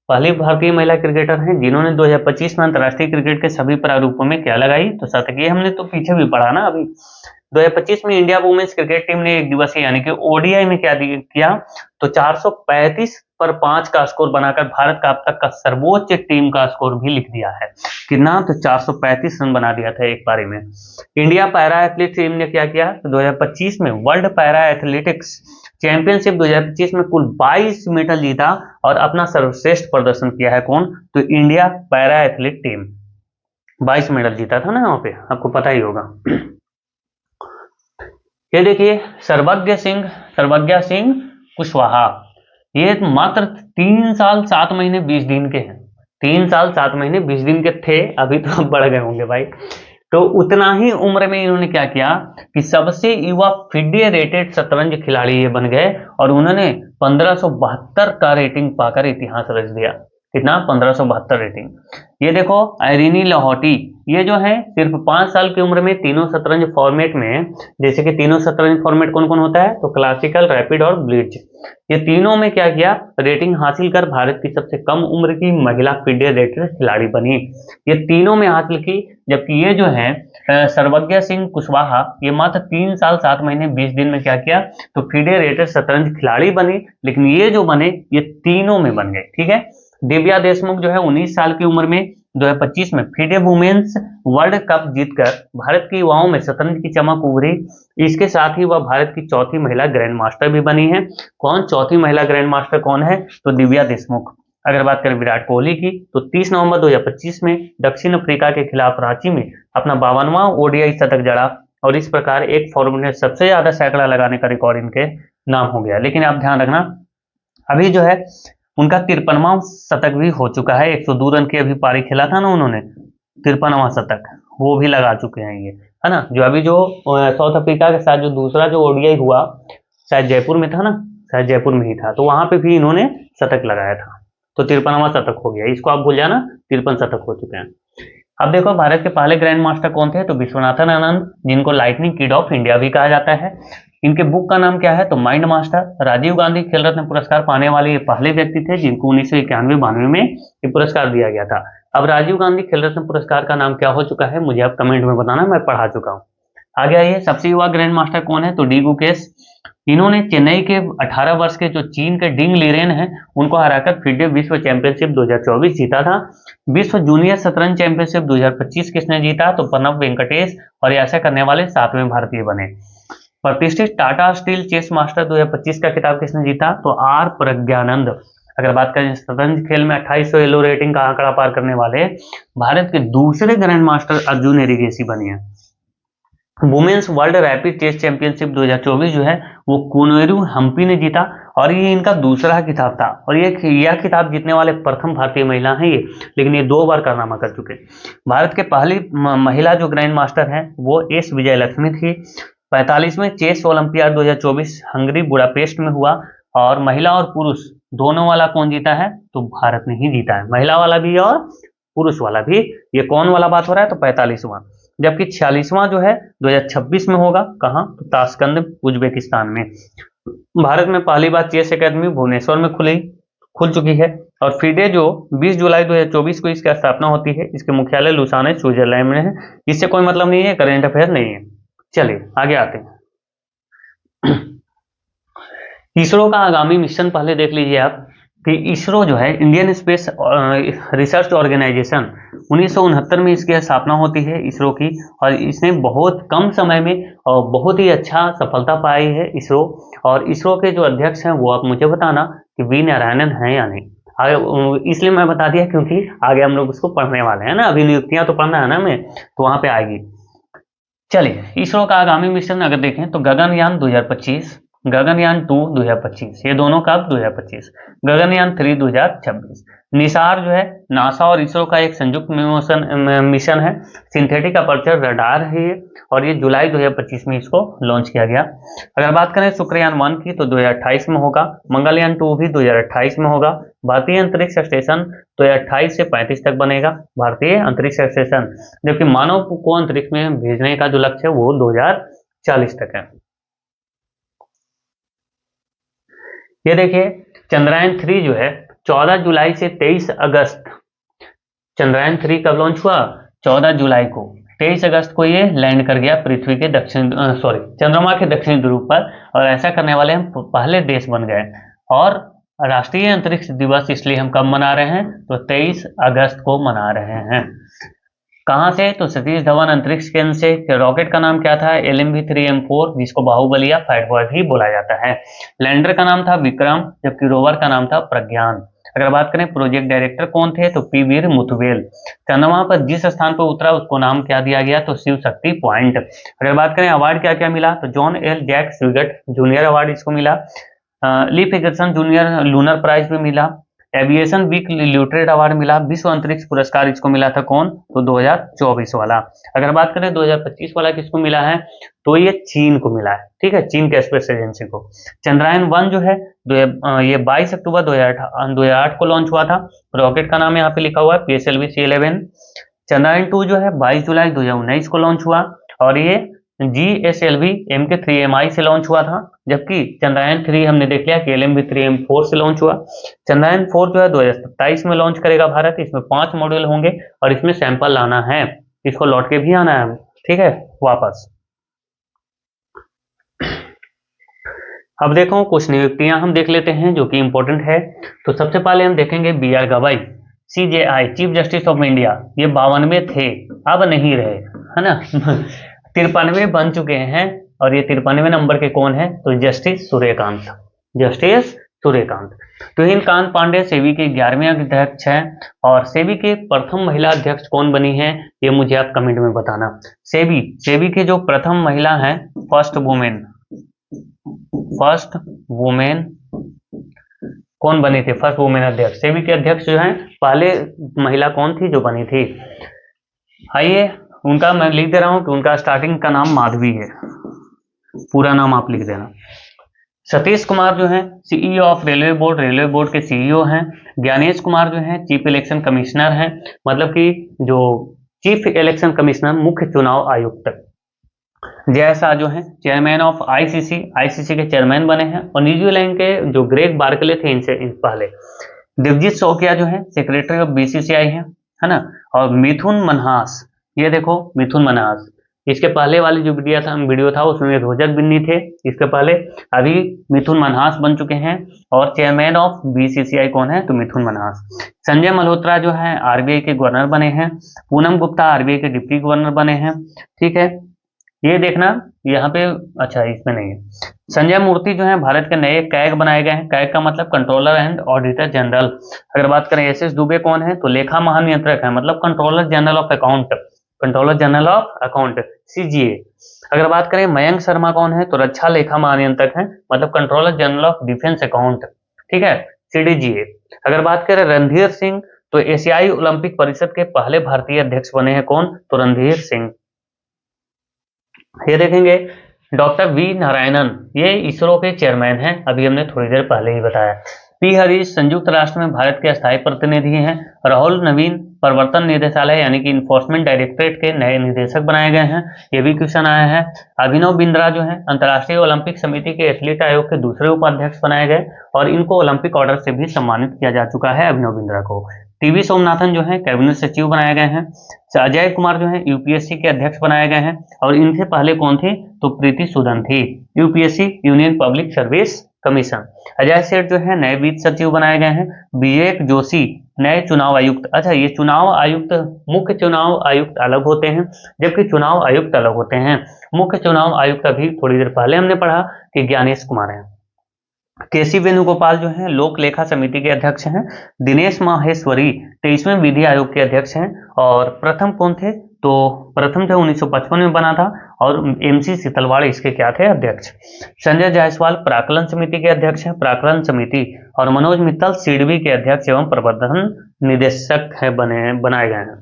पहली भारतीय महिला क्रिकेटर हैं जिन्होंने 2025 में अंतर्राष्ट्रीय क्रिकेट के सभी प्रारूपों में क्या लगाई? तो शतक। ये हमने तो पीछे भी पढ़ा ना अभी। 2025 में इंडिया वुमेन्स क्रिकेट टीम ने एक दिवसीय यानी कि ओडीआई में क्या किया? तो 435 पर 5 का स्कोर बनाकर भारत का अब तक का सर्वोच्च टीम का स्कोर भी लिख दिया है। कितना? तो 435 रन बना दिया था एक पारी में। इंडिया पैरा एथलीट टीम ने क्या किया? तो 2025 में वर्ल्ड पैरा एथलेटिक्स चैंपियनशिप 2025 में कुल 22 मेडल जीता और अपना सर्वश्रेष्ठ प्रदर्शन किया है। कौन? तो India para athlete team 22 medal जीता था ना यहाँ पे, आपको पता ही होगा। ये देखिए सर्वज्ञ सिंह कुशवाहा, ये मात्र 3 साल 7 महीने 20 दिन के हैं। 3 साल 7 महीने 20 दिन के थे, अभी तो बढ़ गए होंगे भाई। तो उतना ही उम्र में इन्होंने क्या किया कि सबसे युवा फिडे रेटेड शतरंज खिलाड़ी ये बन गए और उन्होंने 1572 का रेटिंग पाकर इतिहास रच दिया। कितना? 1572 रेटिंग। ये देखो आइरिनी लाहौटी, ये जो है सिर्फ 5 साल की उम्र में तीनों शतरंज फॉर्मेट में, जैसे कि तीनों शतरंज फॉर्मेट कौन कौन होता है? तो क्लासिकल, रैपिड और ब्लिट्ज, ये तीनों में क्या किया? रेटिंग हासिल कर भारत की सबसे कम उम्र की महिला फिडे रेटेड खिलाड़ी बनी। ये तीनों में हासिल की, जबकि ये जो है सर्वज्ञ सिंह कुशवाहा, ये मात्र 3 साल 7 महीने 20 दिन में क्या किया? तो फिडे रेटेड शतरंज खिलाड़ी बनी, लेकिन ये जो बने ये तीनों में बन गए, ठीक है। दिव्या देशमुख जो है 19 साल की उम्र में 2025 में फिडे वुमेन्स वर्ल्ड कप जीतकर भारत की युवाओं में शतरंज की चमक उभरी। इसके साथ ही वह भारत की चौथी महिला ग्रैंड मास्टर भी बनी है। कौन? चौथी महिला ग्रैंड मास्टर कौन है? तो दिव्या देशमुख। अगर बात करें विराट कोहली की, तो 30 नवंबर 2025 में दक्षिण अफ्रीका के खिलाफ रांची में अपना 52वां ओडीआई शतक जड़ा और इस प्रकार एक फॉर्मेट में सबसे ज्यादा सैकड़ा लगाने का रिकॉर्ड इनके नाम हो गया। लेकिन आप ध्यान रखना, अभी जो है उनका 53वां शतक भी हो चुका है। 102 रन की अभी पारी खेला था ना उन्होंने, 53वां शतक वो भी लगा चुके हैं ये, है ना। जो अभी जो साउथ अफ्रीका के साथ जो दूसरा जो ओडीआई हुआ, शायद जयपुर में था ना, शायद जयपुर में ही था, तो वहां पे भी इन्होंने शतक लगाया था। तो 53वां शतक हो गया, इसको आप भूल जाना, 53 शतक हो चुके हैं। अब देखो भारत के पहले ग्रैंड मास्टर कौन थे, तो विश्वनाथन आनंद, जिनको लाइटनिंग किड ऑफ इंडिया भी कहा जाता है। इनके बुक का नाम क्या है, तो माइंड मास्टर। राजीव गांधी खेल रत्न पुरस्कार पाने वाले ये पहले व्यक्ति थे जिनको 1991-92 में ये पुरस्कार दिया गया था। अब राजीव गांधी खेल रत्न पुरस्कार का नाम क्या हो चुका है, मुझे आप कमेंट में बताना, मैं पढ़ा चुका हूँ। आगे आइए, सबसे युवा ग्रैंड मास्टर कौन है, तो डी गुकेश। इन्होंने चेन्नई के 18 वर्ष के जो चीन के डिंग लीरेन हैं उनको हराकर फिडे विश्व चैंपियनशिप 2024 जीता था। विश्व जूनियर शतरंज चैंपियनशिप 2025 किसने जीता, तो प्रणव वेंकटेश, और ऐसा करने वाले 7वें भारतीय बने। प्रतिष्ठित टाटा स्टील चेस मास्टर 2025 का खिताब किसने जीता, तो आर प्रज्ञानंद। अगर बात करें शतरंज खेल में 2800 एलो रेटिंग का आंकड़ा पार करने वाले भारत के दूसरे ग्रैंड मास्टर अर्जुन एरिगेसी बने हैं। Women's world rapid chess championship 2024 जो है वो कुनेरू हम्पी ने जीता, और ये इनका दूसरा खिताब था, और यह खिताब जीतने वाले प्रथम भारतीय महिला हैं ये, लेकिन ये 2 बार कारनामा कर चुके। भारत के पहली महिला जो ग्रैंड मास्टर हैं वो एस विजयलक्ष्मी थी। 45वें चेस ओलंपियाड 2024 हंगरी बुडापेस्ट में हुआ, और महिला और पुरुष दोनों वाला कौन जीता है, तो भारत ने ही जीता है, महिला वाला भी और पुरुष वाला भी। ये कौन वाला बात हो रहा है, तो 45वां। जबकि 46वां जो है 2026 में होगा, कहाँ, तो ताशकंद उज्बेकिस्तान में। भारत में पहली बार चेस एकेडमी भुवनेश्वर में खुल चुकी है, और फिडे जो 20 जुलाई 2024 को इसकी स्थापना होती है, इसके मुख्यालय लुसाने स्विट्जरलैंड में है। इससे कोई मतलब नहीं है, करेंट अफेयर नहीं है। चलिए आगे आते हैं। इसरो का आगामी मिशन पहले देख लीजिए आप कि इसरो जो है इंडियन स्पेस रिसर्च ऑर्गेनाइजेशन 1969 में इसकी स्थापना होती है इसरो की, और इसने बहुत कम समय में और बहुत ही अच्छा सफलता पाई है इसरो। और इसरो के जो अध्यक्ष हैं वो आप मुझे बताना कि वी नारायणन हैं या नहीं। आगे इसलिए मैं बता दिया क्योंकि आगे हम लोग उसको पढ़ने वाले हैं ना, अभी नियुक्तियां तो पढ़ना है ना हमें, तो वहां पे आएगी। चलिए, इसरो का आगामी मिशन अगर देखें तो गगनयान 2025, गगनयान 2 2025, ये दोनों कब, 2025। गगनयान 3 2026। निसार जो है नासा और इसरो का एक संयुक्त मिशन है, सिंथेटिक अपर्चर रडार है ये, और ये जुलाई 2025 में इसको लॉन्च किया गया। अगर बात करें शुक्रयान 1 की तो 2028 में होगा, मंगलयान 2 भी 2028 में होगा। भारतीय अंतरिक्ष स्टेशन 2028 से 35 तक बनेगा, भारतीय अंतरिक्ष स्टेशन, जबकि मानव को अंतरिक्ष में भेजने का जो लक्ष्य है वो 2040 तक है। ये देखिए, चंद्रयान 3 जो है 14 जुलाई से 23 अगस्त, चंद्रयान 3 कब लॉन्च हुआ, 14 जुलाई को। 23 अगस्त को ये लैंड कर गया पृथ्वी के चंद्रमा के दक्षिणी ध्रुव पर, और ऐसा करने वाले हम पहले देश बन गए। और राष्ट्रीय अंतरिक्ष दिवस इसलिए हम कब मना रहे हैं, तो 23 अगस्त को मना रहे हैं। कहां से, तो सतीश धवन अंतरिक्ष केंद्र से। रॉकेट का नाम क्या था, LMV-3M4, जिसको बाहुबली या फाइट बॉय भी बोला जाता है। लैंडर का नाम था विक्रम, जबकि रोवर का नाम था प्रज्ञान। अगर बात करें प्रोजेक्ट डायरेक्टर कौन थे, तो पी वीर मुथुवेल। चंद्रमा पर जिस स्थान पर उतरा उसको नाम क्या दिया गया, तो शिव शक्ति पॉइंट। अगर बात करें अवार्ड क्या क्या मिला, तो John L Jack Swigert junior award इसको मिला। Lee Ferguson junior lunar prize भी मिला। एविएशन वीक ल्यूट्रेट अवार्ड मिला। विश्व अंतरिक्ष पुरस्कार इसको मिला था कौन, तो 2024 वाला। अगर बात करें 2025 वाला किसको मिला है, तो ये चीन को मिला है, ठीक है, चीन के स्पेस एजेंसी को। चंद्रयान 1 जो है ये 22 अक्टूबर 2008 को लॉन्च हुआ था। रॉकेट का नाम यहाँ पे लिखा हुआ है PSLV C11। चंद्रयान 2 जो है 22 जुलाई 2019 को लॉन्च हुआ, और ये GSLV Mk3Mi से लॉन्च हुआ था। जबकि चंद्रयान 3 हमने देख लिया कि LMV-3M4 से लॉन्च हुआ। चंद्रयान 4 जो है 2027 में लॉन्च करेगा भारत। इसमें 5 मॉड्यूल होंगे, और इसमें सैंपल लाना है, इसको लौट के भी आना है, ठीक है, वापस। अब देखो कुछ नियुक्तियां हम देख लेते हैं जो कि इंपॉर्टेंट है। तो सबसे पहले हम देखेंगे BR गवाई CJI chief justice of India. ये 52वें थे, अब नहीं रहे, है ना 93 बन चुके हैं, और ये 53वें नंबर के कौन है, तो जस्टिस सूर्यकांत, जस्टिस सूर्यकांत। तुहिन पांडे सेबी के 11वें अध्यक्ष हैं, और सेबी के प्रथम महिला अध्यक्ष कौन बनी है, ये मुझे आप कमेंट में बताना। सेबी के जो प्रथम महिला हैं, फर्स्ट वुमेन कौन बनी थी, फर्स्ट वुमेन अध्यक्ष। सेबी के अध्यक्ष जो हैं पहले महिला कौन थी जो बनी थी, आइए उनका मैं लिख दे रहा हूं कि उनका स्टार्टिंग का नाम माधवी है, पूरा नाम आप लिख देना। सतीश कुमार जो हैं CEO ऑफ रेलवे बोर्ड के CEO हैं। ज्ञानेश कुमार जो हैं चीफ इलेक्शन कमिश्नर हैं, मतलब कि जो चीफ इलेक्शन कमिश्नर, मुख्य चुनाव आयुक्त। जय शाह जो है चेयरमैन ऑफ आईसीसी, आईसीसी के चेयरमैन बने हैं। और न्यूजीलैंड के जो ग्रेग बार्कले थे इनसे पहले। दिवजीत शौकिया जो है सेक्रेटरी ऑफ बीसीसीआई है ना। और मिथुन मनहास, ये देखो मिथुन मनहास, इसके पहले वाली जो वीडियो था उसमें रोजक बिन्नी थे इसके पहले। अभी मिथुन मनहास बन चुके हैं। और चेयरमैन ऑफ बीसीसीआई कौन है, तो मिथुन मनहास। संजय मल्होत्रा जो है आरबीआई के गवर्नर बने हैं। पूनम गुप्ता आरबीआई के डिप्टी गवर्नर बने हैं। ठीक है, ये देखना यहाँ पे, अच्छा इसमें नहीं है। संजय मूर्ति जो है भारत के नए कैग बनाए गए हैं। कैग का मतलब कंट्रोलर एंड ऑडिटर जनरल। अगर बात करें एस एस दुबे कौन है, तो लेखा महानियंत्रक है, मतलब controller general of account, controller general of account CGA. अगर बात करें मयंक शर्मा कौन है, तो रक्षा लेखा महानियंत्रक है, मतलब controller general of defence account, ठीक है, सीडीजीए। अगर बात करें रणधीर सिंह, तो एशियाई ओलंपिक परिषद के पहले भारतीय अध्यक्ष बने हैं कौन, तो रणधीर सिंह। ये देखेंगे डॉक्टर वी नारायणन, ये इसरो के चेयरमैन हैं, अभी हमने थोड़ी देर पहले ही बताया। पी हरीश संयुक्त राष्ट्र में भारत के अस्थायी प्रतिनिधि हैं। राहुल नवीन प्रवर्तन निदेशालय यानी कि इन्फोर्समेंट डायरेक्टरेट के नए निदेशक बनाए गए हैं, ये भी क्वेश्चन आया है। अभिनव बिंद्रा जो है अंतर्राष्ट्रीय ओलंपिक समिति के एथलीट आयोग के दूसरे उपाध्यक्ष बनाए गए और इनको ओलंपिक ऑर्डर से भी सम्मानित किया जा चुका है अभिनव बिंद्रा को। टीवी सोमनाथन जो है कैबिनेट सचिव बनाए गए हैं। अजय कुमार जो है यूपीएससी के अध्यक्ष बनाए गए हैं। और इनसे पहले कौन थे, तो प्रीति सूदन थी, UPSC union public service commission. Ajay सेठ जो है नए वित्त सचिव बनाए गए हैं। विवेक जोशी नए चुनाव आयुक्त। अच्छा, ये चुनाव आयुक्त, मुख्य चुनाव आयुक्त अलग होते हैं जबकि चुनाव आयुक्त अलग होते हैं। मुख्य चुनाव आयुक्त अभी थोड़ी देर पहले हमने पढ़ा कि ज्ञानेश कुमार है। केसी वेणुगोपाल जो है लोक लेखा समिति के अध्यक्ष हैं। दिनेश माहेश्वरी 23वें विधि आयोग के अध्यक्ष हैं। और प्रथम कौन थे, तो प्रथम जो 1955 में बना था और एमसी शीतलवाड़ इसके क्या थे, अध्यक्ष। संजय जायसवाल प्राक्कलन समिति के अध्यक्ष हैं, प्राक्कलन समिति। और मनोज मित्तल सिडबी के अध्यक्ष एवं प्रबंधन निदेशक है बनाए गए हैं।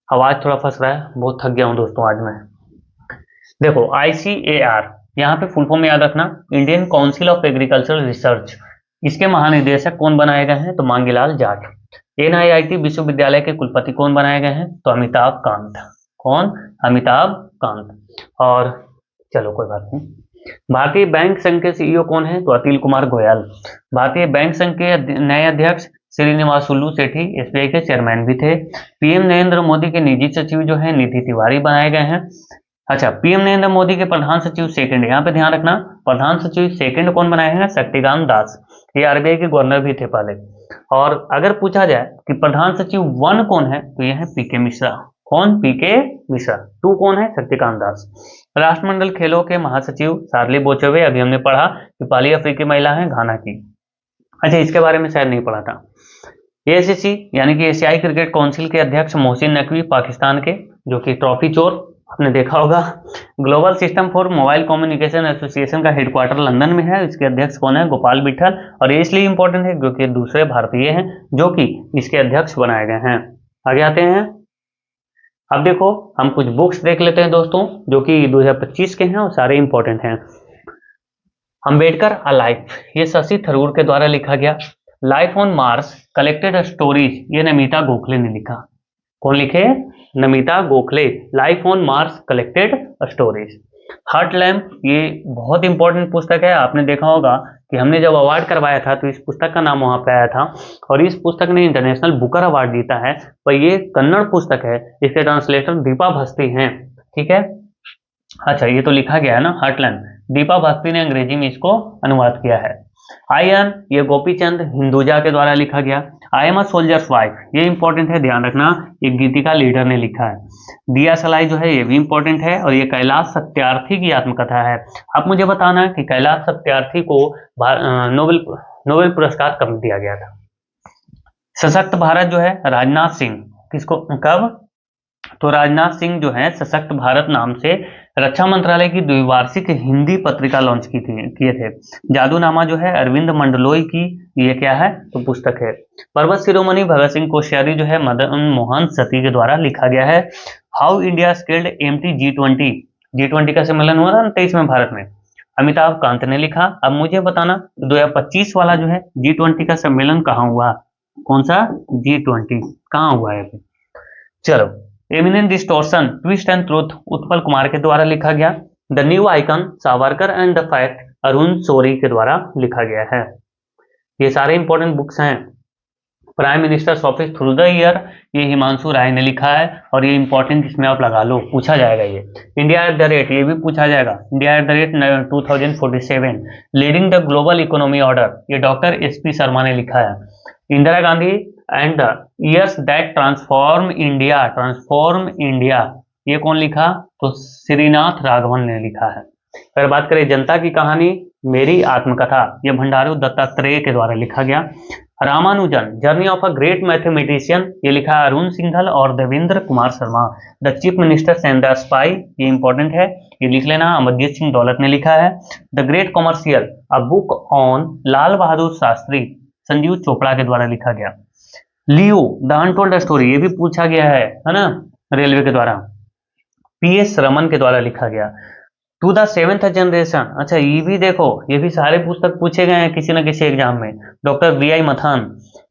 आवाज थोड़ा फंस रहा है, बहुत थक गया हूं दोस्तों आज मैं। देखो ICAR, यहाँ पे फुल फॉर्म याद रखना, Indian council of agricultural research, इसके महानिदेशक कौन बनाए गए हैं, तो मांगीलाल जाट। NIIT विश्वविद्यालय के कुलपति कौन बनाए गए हैं, तो अमिताभ कांत। कौन, अमिताभ कांत। और चलो कोई बात नहीं। भारतीय बैंक संघ के सीईओ कौन है, तो अतिल कुमार गोयल। भारतीय बैंक संघ के नए अध्यक्ष श्रीनिवासुलु सेठी SBI के चेयरमैन भी थे। पीएम नरेंद्र मोदी के निजी सचिव जो है निधि तिवारी बनाए गए हैं। अच्छा, पीएम नरेंद्र मोदी के प्रधान सचिव सेकंड, यहाँ पे ध्यान रखना, प्रधान सचिव सेकंड कौन बनाए हैं, शक्तिकांत दास, ये आरबीआई के गवर्नर भी थे पहले। और अगर पूछा जाए कि प्रधान सचिव 1 कौन है, तो यह है पीके मिश्रा। कौन, पीके मिश्रा। 2 कौन है, शक्तिकांत दास। राष्ट्रमंडल खेलों के महासचिव शार्ली बोचोवे, अभी हमने पढ़ा कि पहली अफ्रीकी महिला है घाना की। अच्छा, इसके बारे में शायद नहीं पढ़ा था। ACC यानी कि एशियाई क्रिकेट काउंसिल के अध्यक्ष मोहसिन नकवी पाकिस्तान के, जो कि ट्रॉफी चोर आपने देखा होगा। Global system for mobile communication association का हेडक्वार्टर लंदन में है, इसके अध्यक्ष कौन है, गोपाल विठल। और ये इसलिए इंपॉर्टेंट है क्योंकि दूसरे भारतीय हैं जो कि इसके अध्यक्ष बनाए गए हैं। आगे आते हैं। अब देखो हम कुछ बुक्स देख लेते हैं दोस्तों जो कि 2025 के हैं और सारे इंपॉर्टेंट हैं। अंबेडकर अ लाइफ, ये शशि थरूर के द्वारा लिखा गया। Life on Mars collected stories, ये नमिता गोखले ने लिखा। कौन लिखे, Namita Gokhale. Life on Mars collected stories. Heart lamp, ये बहुत इंपॉर्टेंट पुस्तक है। आपने देखा होगा कि हमने जब अवार्ड करवाया था तो इस पुस्तक का नाम वहां पे आया था और इस पुस्तक ने इंटरनेशनल बुकर अवार्ड जीता है। पर ये कन्नड़ पुस्तक है, इसके ट्रांसलेटर दीपा भस्ती हैं, ठीक है। अच्छा, ये तो लिखा गया है ना, हार्ट लैम्प, दीपा भस्ती ने अंग्रेजी में इसको अनुवाद किया है। आयन, ये गोपीचंद हिंदुजा के द्वारा लिखा गया। I am a soldiers wife, ये इंपॉर्टेंट है, ध्यान रखना, ये गीतिका लीडर ने लिखा है। दिया सलाई जो है ये भी इंपॉर्टेंट है और ये कैलाश सत्यार्थी की आत्मकथा है। आप मुझे बताना कि कैलाश सत्यार्थी को नोबेल पुरस्कार कब दिया गया था। सशक्त भारत जो है राजनाथ सिंह, किसको, कब, तो राजनाथ सिंह जो है सशक्त भारत नाम से रक्षा मंत्रालय की द्विवार्षिक हिंदी पत्रिका लॉन्च किए थे। जादूनामा जो है अरविंद मंडलोई की, ये क्या है, तो पुस्तक है। पर्वत शिरोमणि भगत सिंह कोश्यारी जो है मदन मोहन सती के द्वारा लिखा गया है। How India scaled empty G20 का सम्मेलन हुआ था ना 23 में भारत में, अमिताभ कांत ने लिखा। अब मुझे बताना 2025 वाला जो है G20 का सम्मेलन कहाँ हुआ, कौन सा, G20 कहाँ हुआ है। चलो eminent distortion twist and truth Utpal Kumar के द्वारा लिखा गया। The new icon Savarkar and the fact Arun Shourie के द्वारा लिखा गया है। ये सारे इंपॉर्टेंट बुक्स हैं। Prime ministers office through the year, ये हिमांशु राय ने लिखा है और ये इंपॉर्टेंट इसमें आप लगा लो, पूछा जाएगा ये। इंडिया एट द रेट, ये भी पूछा जाएगा, India at the rate 2047, leading the global economy order, ये डॉक्टर SP शर्मा ने लिखा है। Indira Gandhi and the years that transform India, ये कौन लिखा? तो श्रीनाथ राघवन ने लिखा है। अगर बात करें जनता की कहानी, मेरी आत्मकथा, ये भंडारू दत्तात्रेय के द्वारा लिखा गया। Ramanujan journey of a great mathematician, ये लिखा है अरुण सिंघल और Devendra Kumar Sharma. The chief minister and the spy, ये इंपॉर्टेंट है, ये लिख लेना, अमरजीत सिंह दौलत ने लिखा है। The great commercial, a book on Lal Bahadur Shastri, Sanjeev Chopra के द्वारा लिखा गया। लियो द अनटोल्ड स्टोरी, ये भी पूछा गया है ना, रेलवे के द्वारा, PS रमन के द्वारा लिखा गया। टू द सेवेंथ जनरेशन, अच्छा ये भी देखो, ये भी सारे पुस्तक पूछे गए हैं किसी न किसी एग्जाम में। Doctor VI Mathan,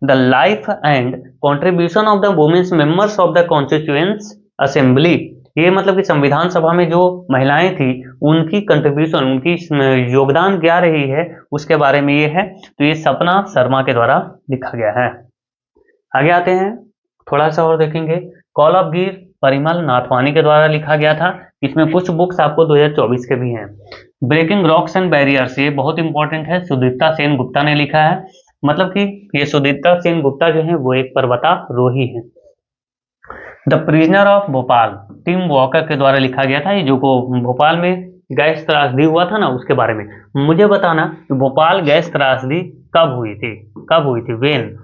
the life and contribution of the women's members of the constituent assembly, ये मतलब कि संविधान सभा में जो महिलाएं थी उनकी कंट्रीब्यूशन, उनकी योगदान क्या रही है उसके बारे में ये है। तो ये सपना शर्मा के द्वारा लिखा गया है। आगे आते हैं, थोड़ा सा और देखेंगे। कॉल ऑफ गिर परिमल नाथवानी के द्वारा लिखा गया था। इसमें कुछ बुक्स आपको 2024 के भी हैं। ब्रेकिंग रॉक्स एंड बैरियर्स, ये बहुत इंपॉर्टेंट है, सुदीप्ता सेन गुप्ता ने लिखा है। मतलब कि ये सुदीप्ता सेन गुप्ता जो है वो एक पर्वतारोही है। The prisoner of Bhopal Tim Walker के द्वारा लिखा गया था। ये जो भोपाल में गैस त्रासदी हुआ था ना, उसके बारे में मुझे बताना कि भोपाल गैस त्रासदी कब हुई थी वेन।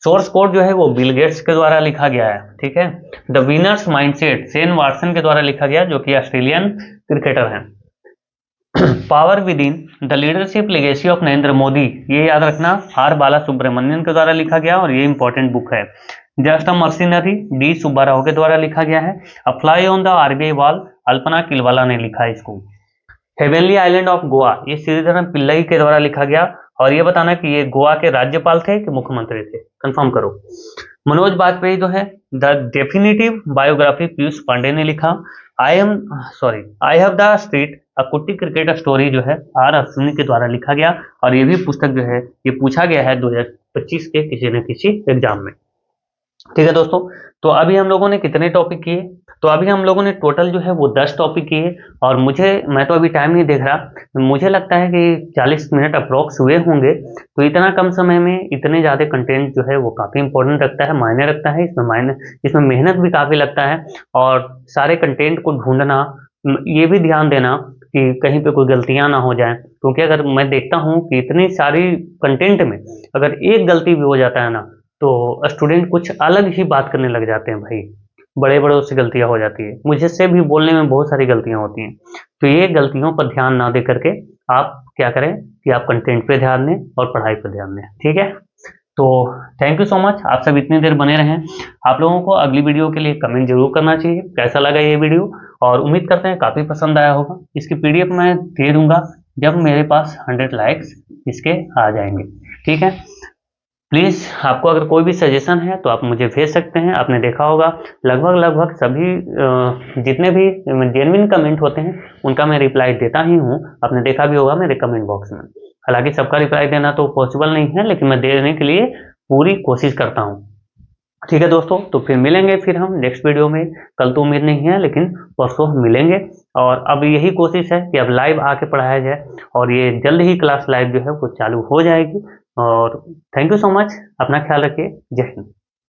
सोर्स कोड जो है वो बिल गेट्स के द्वारा लिखा गया है, ठीक है। The winners mindset Shane Watson के द्वारा लिखा गया, जो कि ऑस्ट्रेलियन क्रिकेटर हैं। Power with in the leadership legacy of Narendra Modi, ये याद रखना, R बाला सुब्रमण्यन के द्वारा लिखा गया और ये इंपॉर्टेंट बुक है। Just a mercenary D Subba Rao के द्वारा लिखा गया है। A fly on the RBI wall, Alpana Kilawala ने लिखा है इसको। हेवनली आइलैंड ऑफ गोवा, ये श्रीधरन पिल्लई के द्वारा लिखा गया और ये बताना कि ये गोवा के राज्यपाल थे कि मुख्यमंत्री थे, कंफर्म करो। मनोज बाजपेयी जो है, the definitive biography Piyush Pandey ने लिखा। I have the street a kutti cricket story जो है R अश्विनी के द्वारा लिखा गया और ये भी पुस्तक जो है ये पूछा गया है 2025 के किसी न किसी एग्जाम में, ठीक है दोस्तों। तो अभी हम लोगों ने कितने टॉपिक किए? तो अभी हम लोगों ने टोटल जो है वो 10 टॉपिक किए और मैं तो अभी टाइम नहीं देख रहा, मुझे लगता है कि 40 मिनट अप्रोक्स हुए होंगे। तो इतना कम समय में इतने ज़्यादा कंटेंट जो है वो काफ़ी इंपॉर्टेंट रखता है, मायने रखता है, इसमें मेहनत भी काफ़ी लगता है और सारे कंटेंट को ढूंढना, ये भी ध्यान देना कि कहीं पे कोई गलतियां ना हो जाएं, क्योंकि अगर मैं देखता हूं कि इतनी सारी कंटेंट में अगर एक गलती भी हो जाता है ना तो स्टूडेंट कुछ अलग ही बात करने लग जाते हैं भाई, बड़े बड़ों से गलतियां हो जाती है, मुझे से भी बोलने में बहुत सारी गलतियां होती हैं। तो ये गलतियों पर ध्यान ना दे करके आप क्या करें कि आप कंटेंट पे ध्यान दें और पढ़ाई पर ध्यान दें, ठीक है। तो थैंक यू सो मच, आप सब इतनी देर बने रहें। आप लोगों को अगली वीडियो के लिए कमेंट जरूर करना चाहिए कैसा लगा ये वीडियो, और उम्मीद करते हैं काफ़ी पसंद आया होगा। इसकी PDF मैं दे दूंगा जब मेरे पास 100 लाइक्स इसके आ जाएंगे, ठीक है। प्लीज़ आपको अगर कोई भी सजेशन है तो आप मुझे भेज सकते हैं। आपने देखा होगा लगभग सभी जितने भी जेन्युइन कमेंट होते हैं उनका मैं रिप्लाई देता ही हूँ, आपने देखा भी होगा मेरे कमेंट बॉक्स में। हालांकि सबका रिप्लाई देना तो पॉसिबल नहीं है, लेकिन मैं देने के लिए पूरी कोशिश करता हूँ, ठीक है दोस्तों। तो फिर मिलेंगे फिर हम नेक्स्ट वीडियो में, कल तो उम्मीद नहीं है लेकिन परसों हम मिलेंगे। और अब यही कोशिश है कि अब लाइव आके पढ़ाया जाए और ये जल्द ही क्लास लाइव जो है वो चालू हो जाएगी। और थैंक यू सो मच, अपना ख्याल रखिए, जय हिंद।